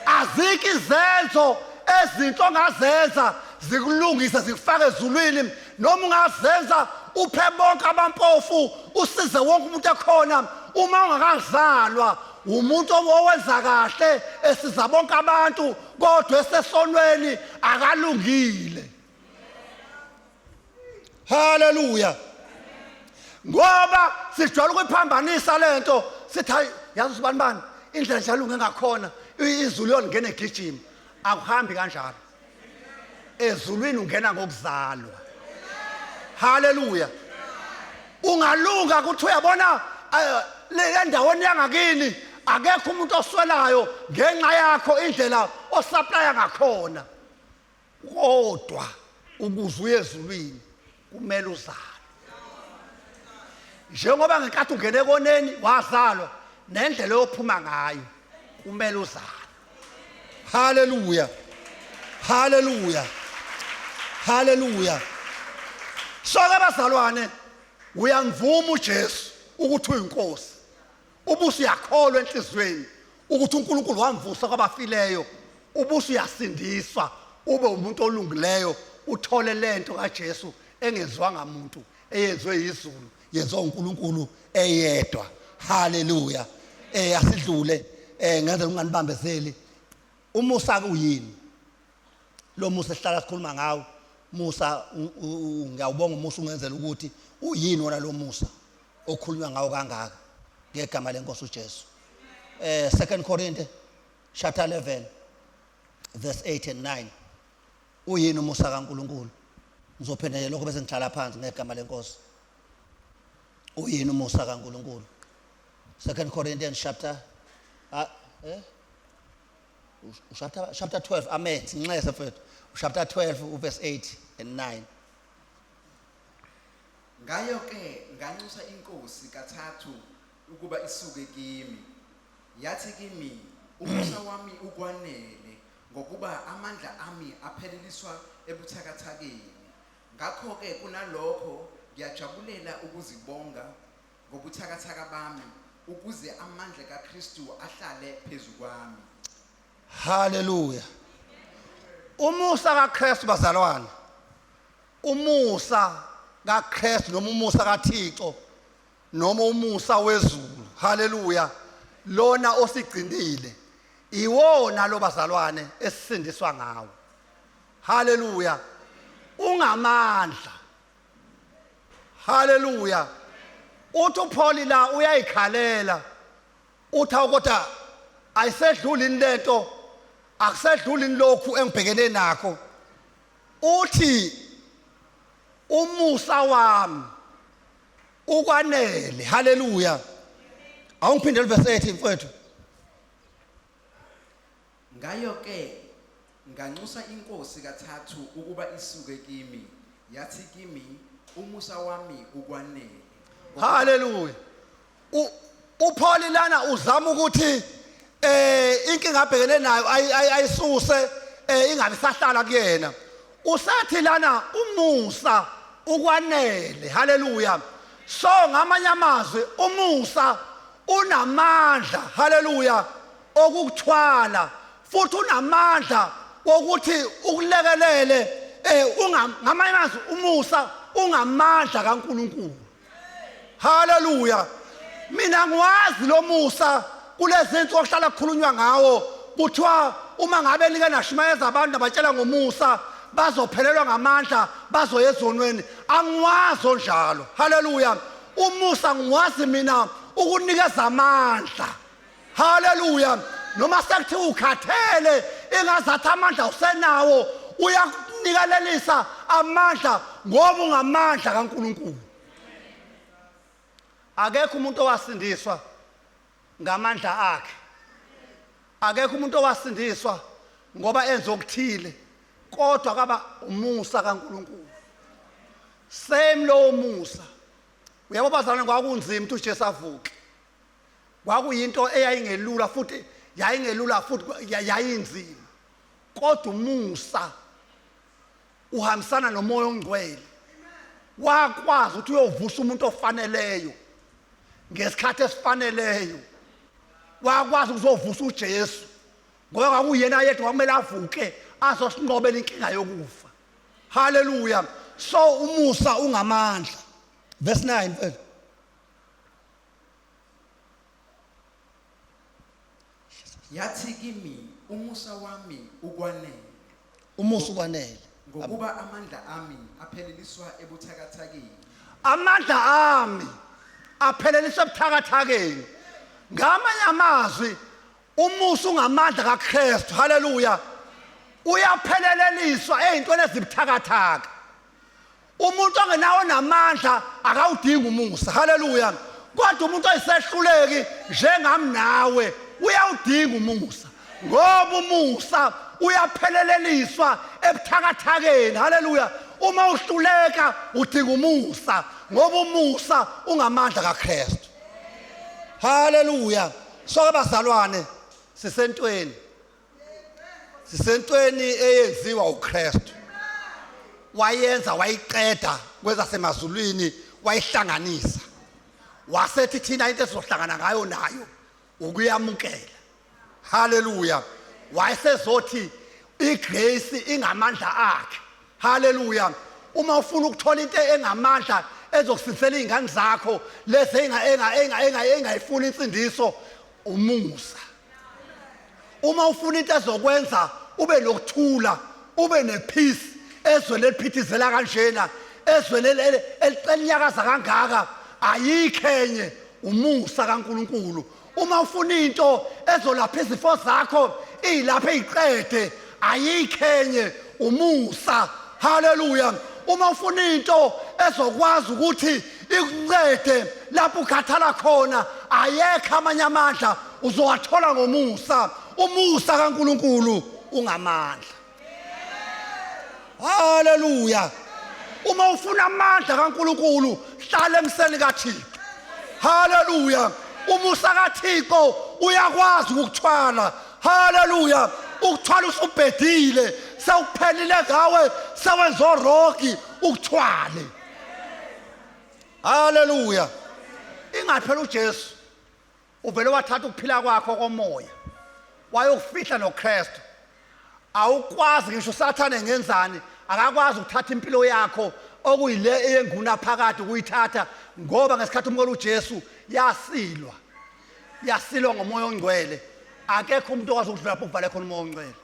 aziki izenzo ezinto ongazenza zikulungisa zikufake ezulwini noma ungazenza uphe bonke abampofu usize wonke umuntu ekhona uma ungakazalwa umuntu owenza kahle esiza bonke abantu kodwa esesonweni akalungile haleluya ngoba sijwayele ukuphambanisa lento sithi hayi yazi usibani bani indlela njalo ungengakhona izulu yongena egijima akuhambi kanjalo ezulwini ungena ngokuzalwa haleluya ungalunga ukuthi uyabona le ndaweni yangakini akekho umuntu oswelayo ngenxa yakho indlela osupply ngakhona kodwa ukuze uye ezulwini kumele uzalwe njengoba ngenkathi ungene koneni wazalwa nendlela yophuma ngayo kumele uzalwe haleluya haleluya haleluya so ke bazalwane uyamvuma uJesu ukuthi uyinkosi ubuso uyakholwa enhlizweni ukuthi uNkulunkulu wamvusa kwabafileyo ubuso uyasindiswa ube umuntu olungileyo uthole lento kaJesu engenziwanga umuntu eyenzwe izulu yenziwa uNkulunkulu eyedwa haleluya asidlule ngeze unganibambezeli umusa uyini lo musa esihlala sikhuluma ngawo musa ngiyawubonga umusa ungenzela ukuthi uyini wona lo musa okhulunywa ngawo kangaka ngegama lenkosi uJesu 2 Corinthians chapter 11 verse 8 and 9 uyini umusa kaNkulunkulu ngizophendela lokho bese ngihlala phansi ngegama lenkosi uyini umusa kaNkulunkulu 2 Corinthians chapter 12 amen sinxese mfethu chapter 12 verse 8 and 9 ngayo ke nganxusa inkosi kathathu ukuba isuke kimi yathi kimi umusa wami ukwanele ngokuba amandla ami apheleliswa ebuthakathakeni ngakho ke kunalokho ngiyajabulela ukuzibonga ngobuthakathaka bami ukuze amandla kaKristu ahlale phezukwami haleluya umusa kaKristu bazalwane umusa kaKristu noma umusa kaThixo noma umusa wezulu haleluya lona osigcinile iwona lo bazalwane esisindiswa ngawo haleluya ungamandla haleluya uthi uPaul la uyayikhalela uthi kodwa ayisedluli lento akusedluli lokhu engibhekene nakho uthi umusa wami ukwanele haleluya awungiphindele verse 8 mfowethu ngayo ke nganxusa inkosi kathathu ukuba isuke kimi yathi kimi umusa wami ukwanele haleluya uPaul lana uzama ukuthi inkinga abhekene nayo ayisuse ingabe sahlala kuyena usathi lana umusa ukwanele haleluya so ngamanye amazwi umusa unamandla haleluya okukuthwala futhi unamandla wokuthi ukulekelele ngamanye amazwi umusa ungamandla kaNkulunkulu haleluya mina ngiwazi lo musa kulezinto ohlala kukhulunywa ngawo kuthiwa uma ngabe like nashimayeza abantu abatshela ngomusa bazophelelwa ngamandla bazoya ezonweni angiwazi njalo haleluya umusa ngiwazi mina ukunikeza amandla haleluya noma sekuthiwa ukhathele engazathi amandla usenawo uyakunikelelisa amandla ngoba ungamandla kaNkulunkulu akekho umuntu owasindiswa ngamandla akhe akekho umuntu owasindiswa ngoba enza okuthile kodwa kaba umusa kaNkulunkulu same lo musa uyabo bazalwane kwakunzima ukuthi uJesu avuke kwakuyinto eyayingelula futhi yayingelula futhi yayinzima kodwa umusa uhambisana nomoya ongcwele wakwazi ukuthi uyovusa umuntu ofaneleyo ngesikhathi esifaneleyo wakwazi ukuzovusa uJesu ngoba kwakuyena yedwa kwakumele avuke azosinqobela inkinga yokufa. Hallelujah. So umusa ungamandla. Verse 9 mfethu. Yathi kimi umusa wami ukwanele. Umusa ukwanele. Ngokuba amandla ami apheleliswa ebuthakathakeni. Amandla ami apheleliswa ebuthakathakeni. Ngamanye amazwi umusa ungamandla kaKristu. Hallelujah. Uyapheleliswa ezintweni ezibuthakathaka. Umuntu ongenawo namandla akawudingi umusa. Hallelujah. Kodwa umuntu oyisehluleki njengami nawe uyawudinga umusa ngoba umusa uyapheleliswa ebuthakathakeni. Hallelujah. Uma uhluleka udinga umusa ngoba umusa ungamandla kaKristu. Hallelujah. So abazalwane sisentweni eyenziwa uKristu. Wayenza wayiqeda kwezasemazulwini wayihlanganisa. Wasethi thina into esizohlangana ngayo nayo ukuyamukela. Hallelujah. Wayesezothi igrace ingamandla akhe. Hallelujah. Uma ufuna ukuthola into engamandla ezokusisela izingane zakho lezi engayifuni insindiso umusa. Uma ufuna into ezokwenza ube nokuthula ube nepeace ezweni eliphithizela kanjena ezweni eliqenyakaza kangaka ayikhenye umusa kaNkulunkulu. Uma ufuna into ezolapha izifo zakho ilapha eziqede ayikhenye umusa. Hallelujah. Uma ufuna into ezokwazi ukuthi ikuncede lapho ukhathala khona ayekho amanye amandla uzowathola ngomusa. Umusa kaNkulunkulu ungamandla. Hallelujah. Uma ufuna amandla kaNkulunkulu hlala emseni kaThixo. Hallelujah. Umusa kaThixo uyakwazi ukukuthwala. Hallelujah. Ukuthwala usubhedile sewuphelile ngawe sewenza orogi ukuthwale. Hallelujah. Ingaphela uJesu uvele wathatha ukuphila kwakho komoya wayokufihla noKristu. Awukwazi ngisho uSathane engenzani akakwazi ukuthatha impilo yakho okuyile eyenguna phakathi ukuyithatha ngoba ngesikhathi umkolo uJesu yasilwa ngomoya ongcwele. Akekho umuntu okwazi ukudlula lapho kuvale khona umoya ongcwele.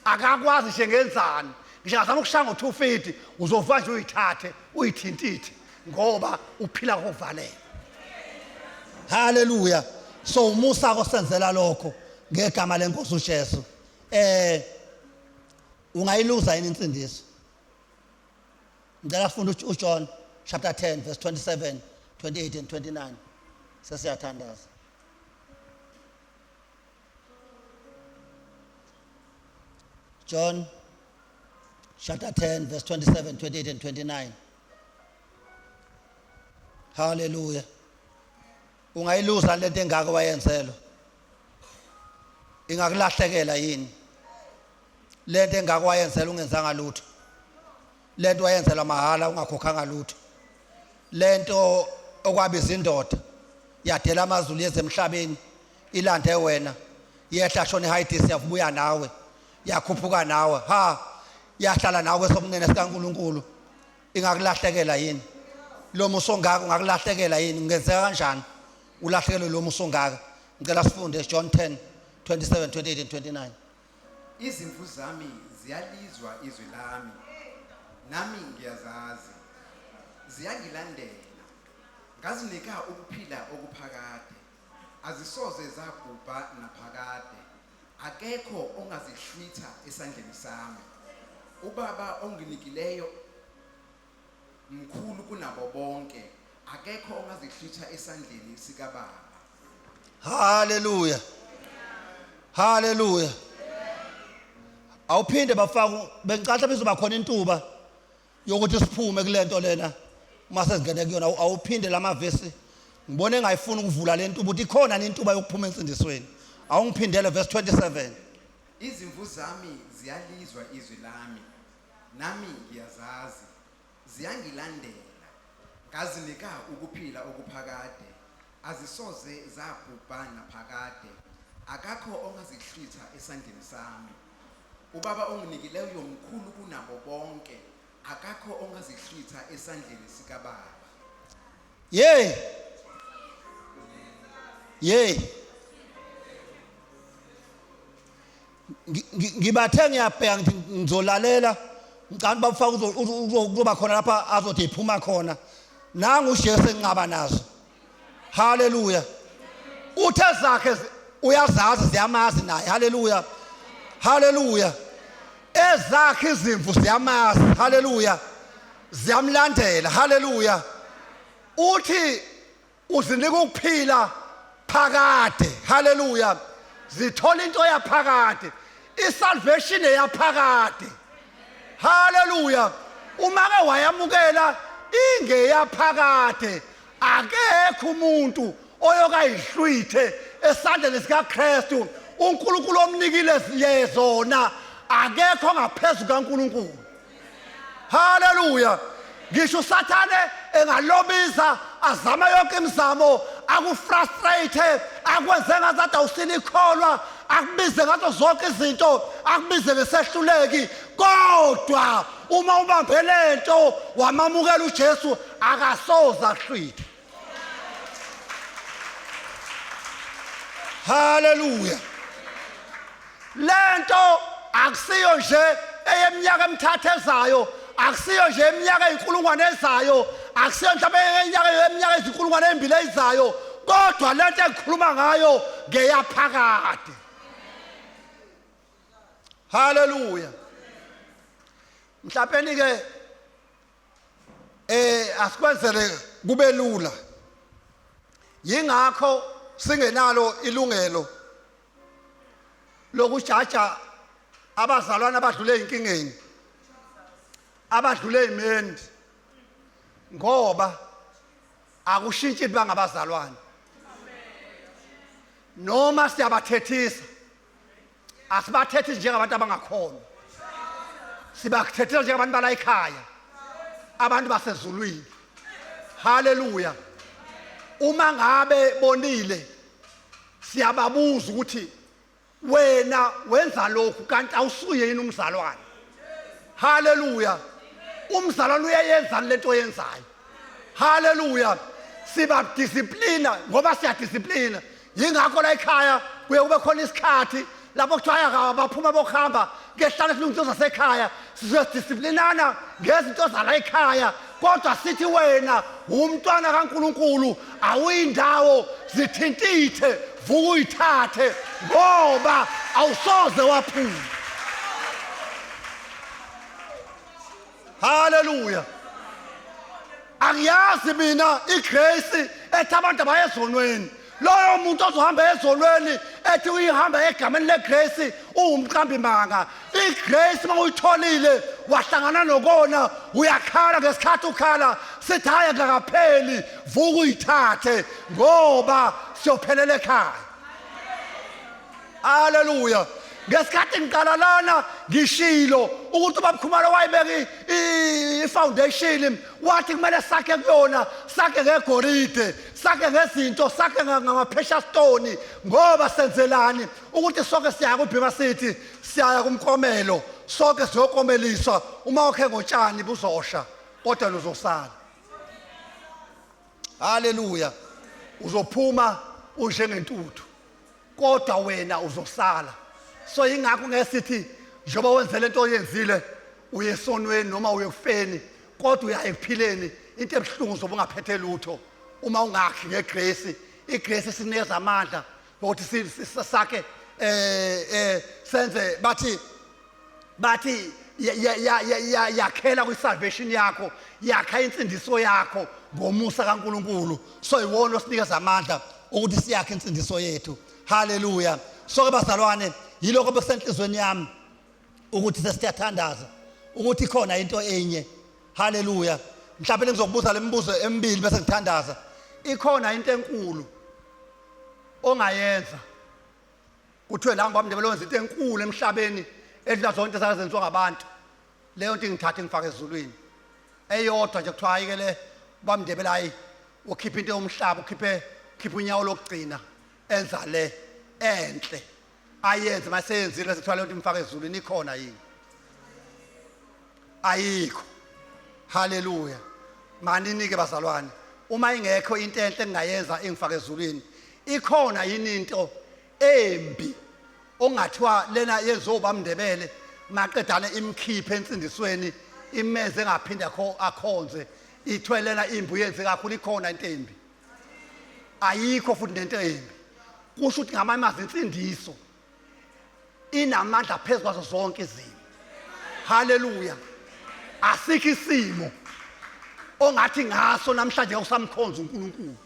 Akakwazi nje ngenzani ngisho ngazama ukushaya ngo2 feet uzova nje uyithathe uyithintithe ngoba uphila kokuvalele. Hallelujah. So umusa kosenzela lokho ngegama lenkosi uJesu. Ungayiluza yini insindiso? Ngicela sifunde uJohn chapter 10 verse 27, 28 and 29. Sesiyathandaza. John chapter 10 verse 27, 28 and 29. Hallelujah. Ungayiluza lento engaka wayenzelo. Ingakulahlekela yini? Lento engaka wayenzela ungenzanga lutho. Lento wayenzela mahala ungakhokhanga lutho. Lento okwabiza indoda yadela amazulu yezemhlabeni ilande wena yehla shona eHights yavubuya nawe yakhuphuka nawe yahlala nawe sokunene sikaNkulunkulu. Ingakulahlekela yini? Lo muso ngaka ungakulahlekela yini? Ngenzeka kanjani ulahlekelwe lo muso ngaka? Ngicela sifunde John 10, 27, 28 and 29. Izimvu zami ziyalizwa izwi lami nami ngiyazazi ziyangilandela ngazinika ukuphila okuphakade azisoze zabhubha naphakade akekho ongazihlwitha esandleni sami ubaba onginikileyo mkhulu kunabo bonke akekho ongazihlwitha esandleni sikaBaba. Hallelujah. Hallelujah. Awuphinde bafaka bengicatha bizoba khona intuba yokuthi siphume kulento lena mase singene kuyona. Awuphinde lamavesi ngibone engayifuni ukuvula le ntuba ukuthi ikhona intuba yokuphuma ensindisweni. Awungiphindele verse 27. Izimvu zami ziyalizwa izwi lami nami ngiyazazi ziyangilandela ngazinika ukuphila okuphakade azisoze zabhubha naphakade akakho ongazihlwitha esandleni sami ubaba onginikileyo yomkhulu kunabo bonke akakho ongazihlwitha esandleni sikababa ngibathe ngiyabheka ngithi ngizolalela ngicela bafaka uzoba khona lapha azothi iphuma khona nangu uJesu enqaba nazo haleluya uthe zakhe uyazazi ziyamazi naye haleluya haleluya ezakhe izimvu ziyamazi haleluya ziyamlandela haleluya uthi uzinika ukuphila phakade haleluya zithola into yaphakade isalvation eyaphakade haleluya uma ke wayamukela ingeyaphakade akekho umuntu oyokayihlwithe esandleni sikaKristu uNkulunkulu omnikile yezona akekho ngaphezulu kaNkulunkulu haleluya ngisho usathane engalobiza azama yonke imizamo akufrustrate akwenze ngazathi awusilikholwa akubize ngazo zonke izinto akubize ngesehluleki kodwa uma ubambe lento wamamukela uJesu akasoza ahlwithe haleluya lento akusiyo nje eyeminyaka emithathu ezayo akusiyo nje eminyaka eyinkulungwane ezayo akusiyo mhlawumbe eminyaka ezinkulungwane embili ezayo kodwa lento engikhuluma ngayo ngeyaphakade haleluya mhlawumbe ke asikwenzele kube lula yingakho singenalo ilungelo lokujaja abazalwana abadlule inkingeni abadlule imende ngoba akushintshi bangabazalwane noma siyabathethisa asibathethi njengabantu abangakhona sibathethisa njengabantu bala ekhaya abantu basezulwini haleluya uma ngabe bonile siyababuza ukuthi wena wenza lokhu kanti awusuye yini umzalwane haleluya umzalwane uyayenza lento oyenzayo haleluya siba disciplina ngoba siya disciplina yingakho la ekhaya kuye kube khona isikhathi lapho kuthiwa baphuma bokuhamba ngehlala silungiso zasekhaya sizodisciplinana ngezinto zala ekhaya kodwa sithi wena umntwana kaNkulunkulu awuyindawo zithintithe vuka uyithathe ngoba awusoze waphuma haleluya angiyazi mina igrace ethi abantu abayezonweni loyo muntu ozohamba ezonweni ethi uyihamba egameni legrace uwumqambi manga igrace mawuyitholile wahlangana nokona uyakhala ngesikhathi ukhala sithi hayi ngakapheli vuka uyithathe ngoba siyophelela ekhaya haleluya ngesikhathi ngiqala lana ngishilo ukuthi ubabkhumalo wayibeka ifoundation wathi kumele sakhe kuyona sakhe ngegolide sakhe ngezinto sakhe ngama-precious stone ngoba senzelani ukuthi sonke siyaya kuBhima City siyaya kumkomelo sonke siyokomeliswa uma ukhe ngotshani buzosha kodwa luzosala haleluya uzophuma unjengentuthu kodwa wena uzosala so yingakho ngesithi njoba wenze lento oyenzile uyesonweni noma uyekufeni kodwa uya ekuphileni into ebhlungu zoba ungaphethe lutho uma ungakhi ngegrace igrace isinikeza amandla ukuthi sisake senze bathi yakhela kwisalvation yakho yakha insindiso yakho ngomusa kaNkulunkulu so iwona osinikeza amandla ukuthi siyakhe insindiso yethu haleluya so ke bazalwane yiloko besenhlizweni yami ukuthi sesiyathandaza ukuthi khona into enye haleluya mhlawumbe ngizokubuza lemibuzo emibili bese ngithandaza ikhona into enkulu ongayenza kuthiwe la ngibamndebele wenza into enkulu emhlabeni edla zonke ezazenziwa ngabantu leyo nto ngithatha ngifake ezulwini eyodwa nje kuthiwa ayike le bamndebelayi ukhipha into yomhlaba ukhipha unyawo lokugcina enza le enhle ayenze maseyenzile bese kuthiwa leyo nto imfake ezulwini ikhona yini ayikho haleluya manini ke bazalwane uma ingekho into enhle engingayenza engifake ezulwini ikhona yini into embi ongathiwa lena yezoba Ndebele maqedane imkhiphe entsindisweni imenze engaphinde akhonze ithwe lena imbu yenze kakhulu ikhona into embi ayikho futhi nento embi kusho ukuthi ngamamazi insindiso inamandla phezulu kwazo zonke izimo haleluya asikho isimo ongathi ngaso namhlanje usamkhonza uNkulunkulu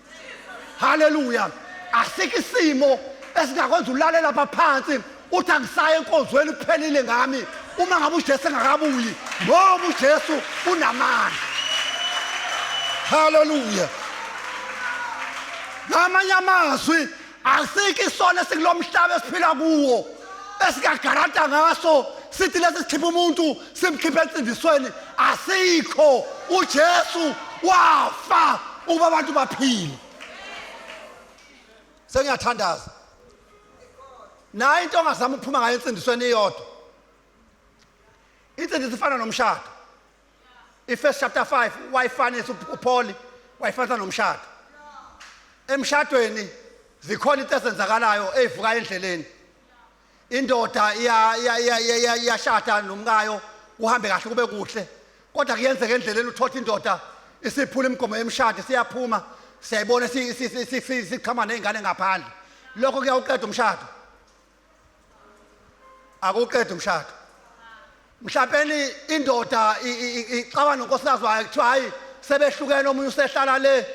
haleluya asikho isimo esingakwenza ulale lapha phansi uthi angisaye enkonzweni kuphelile ngami uma ngabe uJesu engakabuyi ngoba uJesu unamandla haleluya ngamanye amazwi asikho isona esikulomhlaba esiphila kuwo esikagarata ngaso sithi lesi sikhipha umuntu simkhipha entsindisweni asikho uJesu wafa ukuba abantu baphile sengiyathandaza nayo into ongazama ukuphuma ngayo entsindisweni iyodwa insindiso ifana nomshado i1 chapter 5 wayifanisa uPaul wayifanisa nomshado emshadweni zikhona into ezenzakalayo ezivuka endleleni indoda iyashada nomkayo uhambe kahle kube kuhle kodwa kuyenzeka endleleni uthola indoda isiphula imigomo yemshado siyaphuma siyayibona sichama nezingane ngaphandle lokho kuyawuqeda umshado akuqeda umshado mhlawumbe indoda ixabana nonkosikazi wayo kuthiwa hayi sebehlukene omunye usehlala le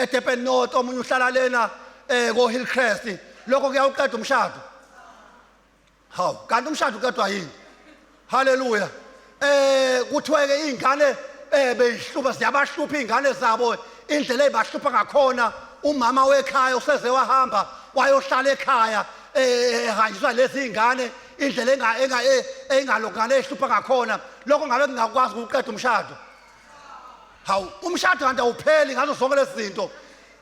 eDurban North omunye uhlala lena ko-Hillcrest lokho kuyawuqeda umshado hawu kanti umshado uqedwa yini haleluya kuthiwe ke izingane beyihlupa ziyabahlupha izingane zabo indlela ezibahlupha ngakhona umama wekhaya useze wahamba wayohlala ekhaya ehanjiswa lezi izingane indlela engalungane ehlupha ngakhona lokho ngabe ngingakwazi ukuqeda umshado hawu umshado kanti awupheli ngazo zonke lezi zinto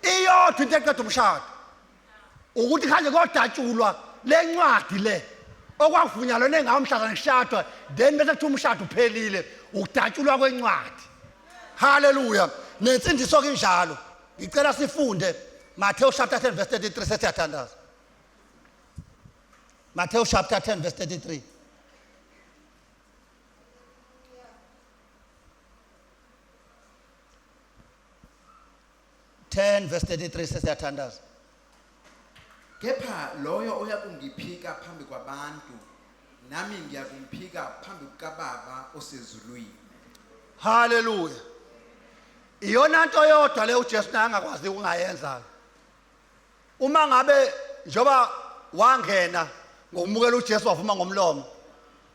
iyodwa into eqeda umshado ukuthi khanje kodatshulwa lencwadi le okwavunyalwane ngawo mhlazana ngishadwa then bese kuthi umshado uphelile ukudatshulwa kwencwadi haleluya nensindiso kinjalo ngicela sifunde Matthew chapter 10 verse 33 sesiyathandaza Matthew chapter 10 verse 33 10 verse 33 sesiyathandaza kepha loyo oyakungiphika phambi kwabantu nami ngiyakumphika phambi kukaBaba osezulwini haleluya iyona nto yodwa le uJesu naye angakwazi ukungayenza uma ngabe njoba wangena ngokumukela uJesu wavuma ngomlomo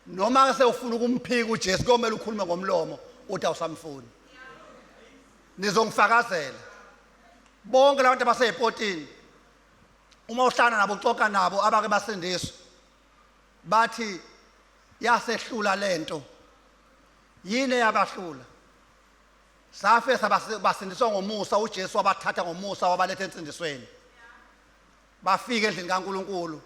noma ke sewufuna ukumphika uJesu komele ukhulume ngomlomo uthi awusamfuni nizongifakazela bonke labantu abaseyipotini uma uhlana nabo uxoxa nabo abake basindiswa bathi yasehlula lento yini yabahlula safe basindiswa ngomusa uJesu wabathatha ngomusa wabaletha entsindisweni bafika endlini kaNkuluNkulu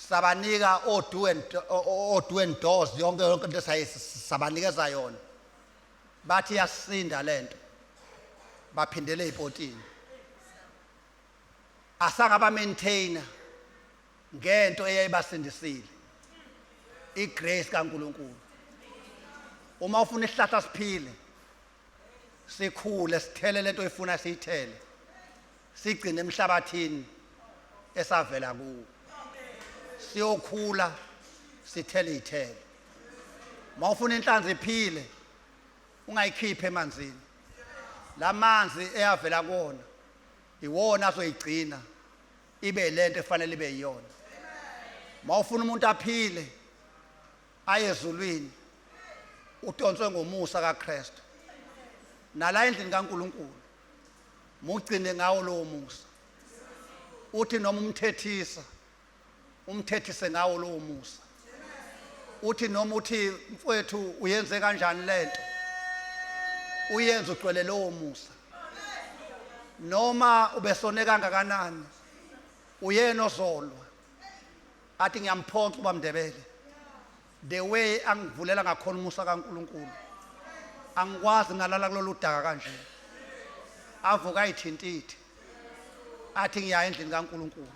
sabanika odo and doors yonke into sabanikeza yona bathi yasinda lento baphindele ezipotini asangaba maintainer ngento eyayibasindisile igrace kaNkuluNkulu uma ufuna isihlahla siphile sikhule sithele lento oyifuna siyithele sigcine emhlabathini esavela kuwo siyokhula sithele izithelo mawufuna inhlanzi iphile ungayikhiphe emanzini lamanzi eyavela kuona iwona azoyigcina ibe lento efanele ibe yiyona mawufuna umuntu aphile ayezulwini utonswe ngomusa kaKristu nala endlini kaNkuluNkulu mugcine ngawo lowo musa uthi noma umthethise ngawo lowo musa uthi noma uthi mfowethu uyenze kanjani lento uyenze ugcwele lowo musa noma ubesone kangakanani uyena ozolwa athi ngiyamphonca uba Ndebele the way angivulela ngakhona umusa kaNkuluNkulu angikwazi ngalala kulolu daka kanje avuka ayithintithe athi ngiya endlini kaNkuluNkulu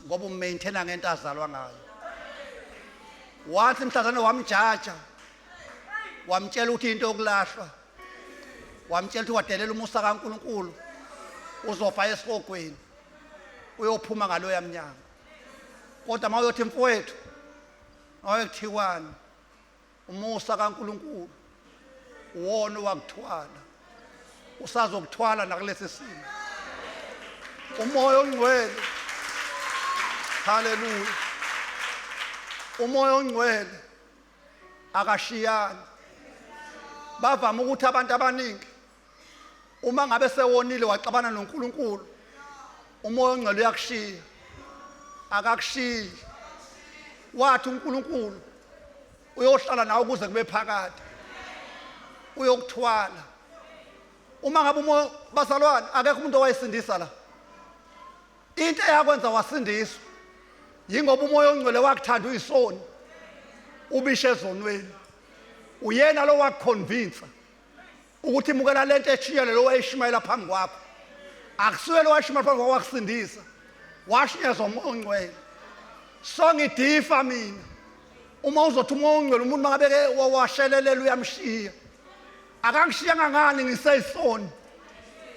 ngoba umaintaina ngento azalwa ngayo wathi mhlazane wamjaja wamtshela ukuthi into yokulahlwa wamtshela ukuthi wadelela umusa kaNkuluNkulu uzofa esihogweni uyophuma ngalo yamnyama kodwa mawuyothi mfowethu awekuthiwani umusa kaNkuluNkulu uwona wakuthwala usazokuthwala nakulesi simo umoya ongcwele haleluya umoya ongcwele akashiyani bavama ukuthi abantu abaningi uma ngabe sewonile waxabana noNkulunkulu umoya ongcwele uyakushiya akakushiyi wathi uNkulunkulu uyohlala nawe ukuze kube phakade uyokuthwala uma ngabe umoya bazalwane akekho umuntu owayesindisa la into eyakwenza wasindiswa yingoba umoya ongcwele wakuthanda uyisoni ubishe ezonweni uyena lo wakuconvince ukuthi imukela lento echiyele lo wayishimayela phambi kwakho akusuye lo wayishimayela phambi kwakho wakusindisa washinyezwa umoya ongcwele so ngidifa mina uma uzothi umoya ongcwele umuntu mangabeke washelelela uyamshiya akangishiya ngangani ngiseyisoni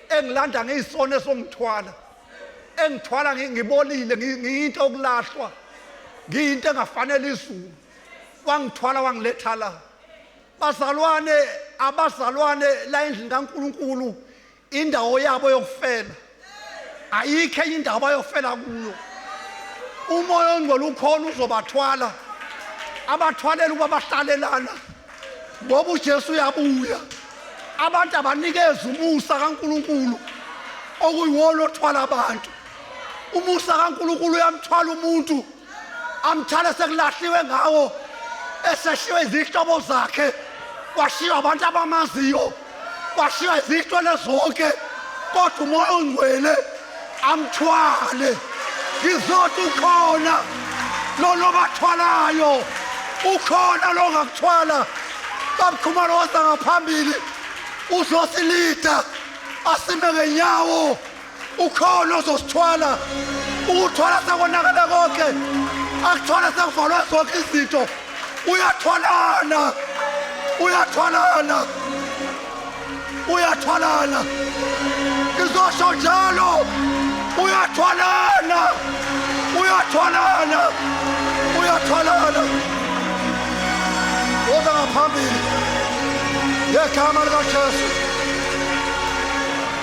engilanda ngiyisoni esongithwala engithwala ngibolile ngiyinto okulahlwa ngiyinto engafanele izulu wangithwala wangiletha la bazalwane abazalwane la endlini kaNkuluNkulu indawo yabo yokufela ayikho enye indawo bayofela kuyo umoya ongcwele ukhona uzobathwala abathwalela ukuba bahlalelana ngoba uJesu uyabuya abantu abanikeza umusa kaNkuluNkulu okuyiwona othwala abantu umusa kaNkuluNkulu uyamthwala umuntu amthale sekulahliwe ngawo eseshiwe izihlobo zakhe washiya abantu abamaziyo washiya izihlobo zonke kodwa umoya ongcwele amthwale ngizothi ukhona lo bathwalayo ukhona lo ngakuthwala babkhumalo wasa ngaphambili uzosilida asime ngenyawo ukhona ozosithwala ukuthwala sekonakala konke akuthwala sekuvalwe zonke izinto uyathwalana uyathwalana uyathwalana ngizosho njalo uyathwalana uyathwalana uyathwalana woza ngaphambili ngegama likaJesu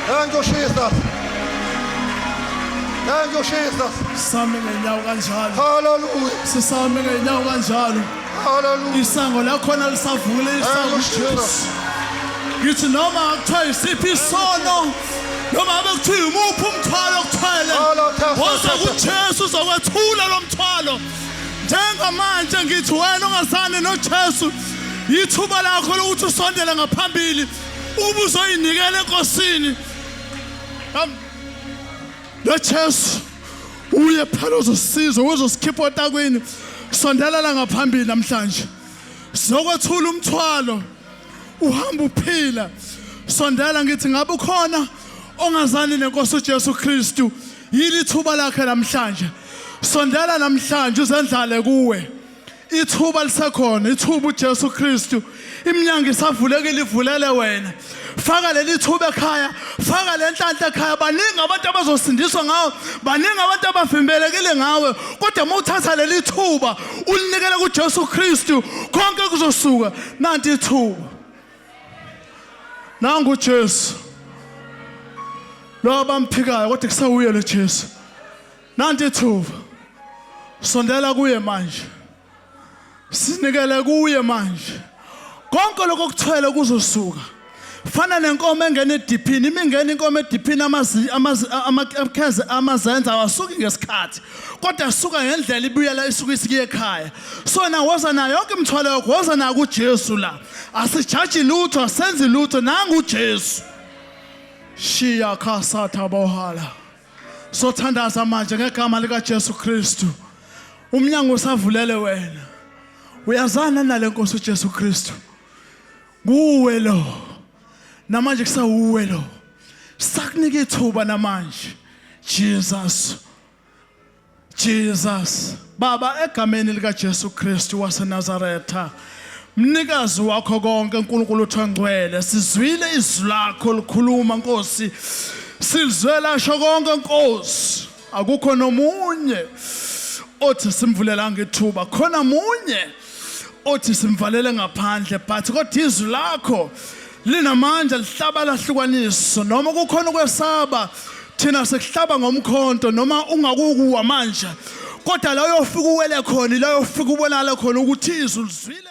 thank you Jesus thank you Jesus sami ngenyawo kanjalo hallelujah sisami ngenyawo kanjalo hallelujah isango lakhona lisavule isango Jesus ngithi noma kuthiwa isiphi isono noma abe kuthiwa umuphi umthwalo okuthwele woza kuJesu uzokwethula lo mthwalo njengamanje ngithi wena ongazani noJesu yithuba lakho lokuthi usondele ngaphambili ube uzoyinikela enkosini noJesu uye phela uzosiza uzosikhipha otakwini sondela la ngaphambili namhlanje sizokwethula umthwalo uhamba uphila sondela ngithi ngabe ukhona ongazani nenkosi uJesu Kristu yili thuba lakhe namhlanje sondela namhlanje uzendlale kuwe ithuba lisekhona ithuba uJesu Kristu iminyango isavulekile ivulele wena faka leli thuba ekhaya faka lenhlanhla ekhaya baningi abantu abazosindiswa ngawe baningi abantu abavimbelekile ngawe kodwa mawuthatha leli thuba ulinikele kuJesu Kristu konke kuzosuka nanti ithuba nangu uJesu lo bamphikayo kodwa kusawuye lo Jesu nanti ithuba sondela kuye manje sinikele kuye manje konke lokho kuthwele kuzosuka fana nenkomo engena ediphini imingena inkomo ediphini amakheze amazenza awasuki ngesikhathi kodwa asuka ngendlela ibuyela isuka isikiye ekhaya so na woza nayo yonke imithwalo yakho woza na kuJesu la asijaji lutho asenzi lutho nanga uJesu shiya khasatha bohala so thandaza manje ngegama lika Jesu Kristu umnyango usavulele wena uyazana nalenkosi uJesu Kristu nguwe lo namanje kusawuwe lo sakunika ithuba namanje Jesus baba egameni lika Jesu Kristu waseNazaretha mnikazi wakho konke uNkulunkulu uthongcwele sizwile izwi lakho likhuluma Nkosi silizwela sho konke Nkosi akukho nomunye othi simvulelanga ithuba khona munye othi simvalele ngaphandle but kodwa izwi lakho linamandla lihlaba lahlukaniso noma kukhona kwesaba thina sekuhlaba ngomkhonto noma ungakukuwa manje kodwa la uyofika uwele khona la uyofika ubonala khona ukuthi izwi lizwile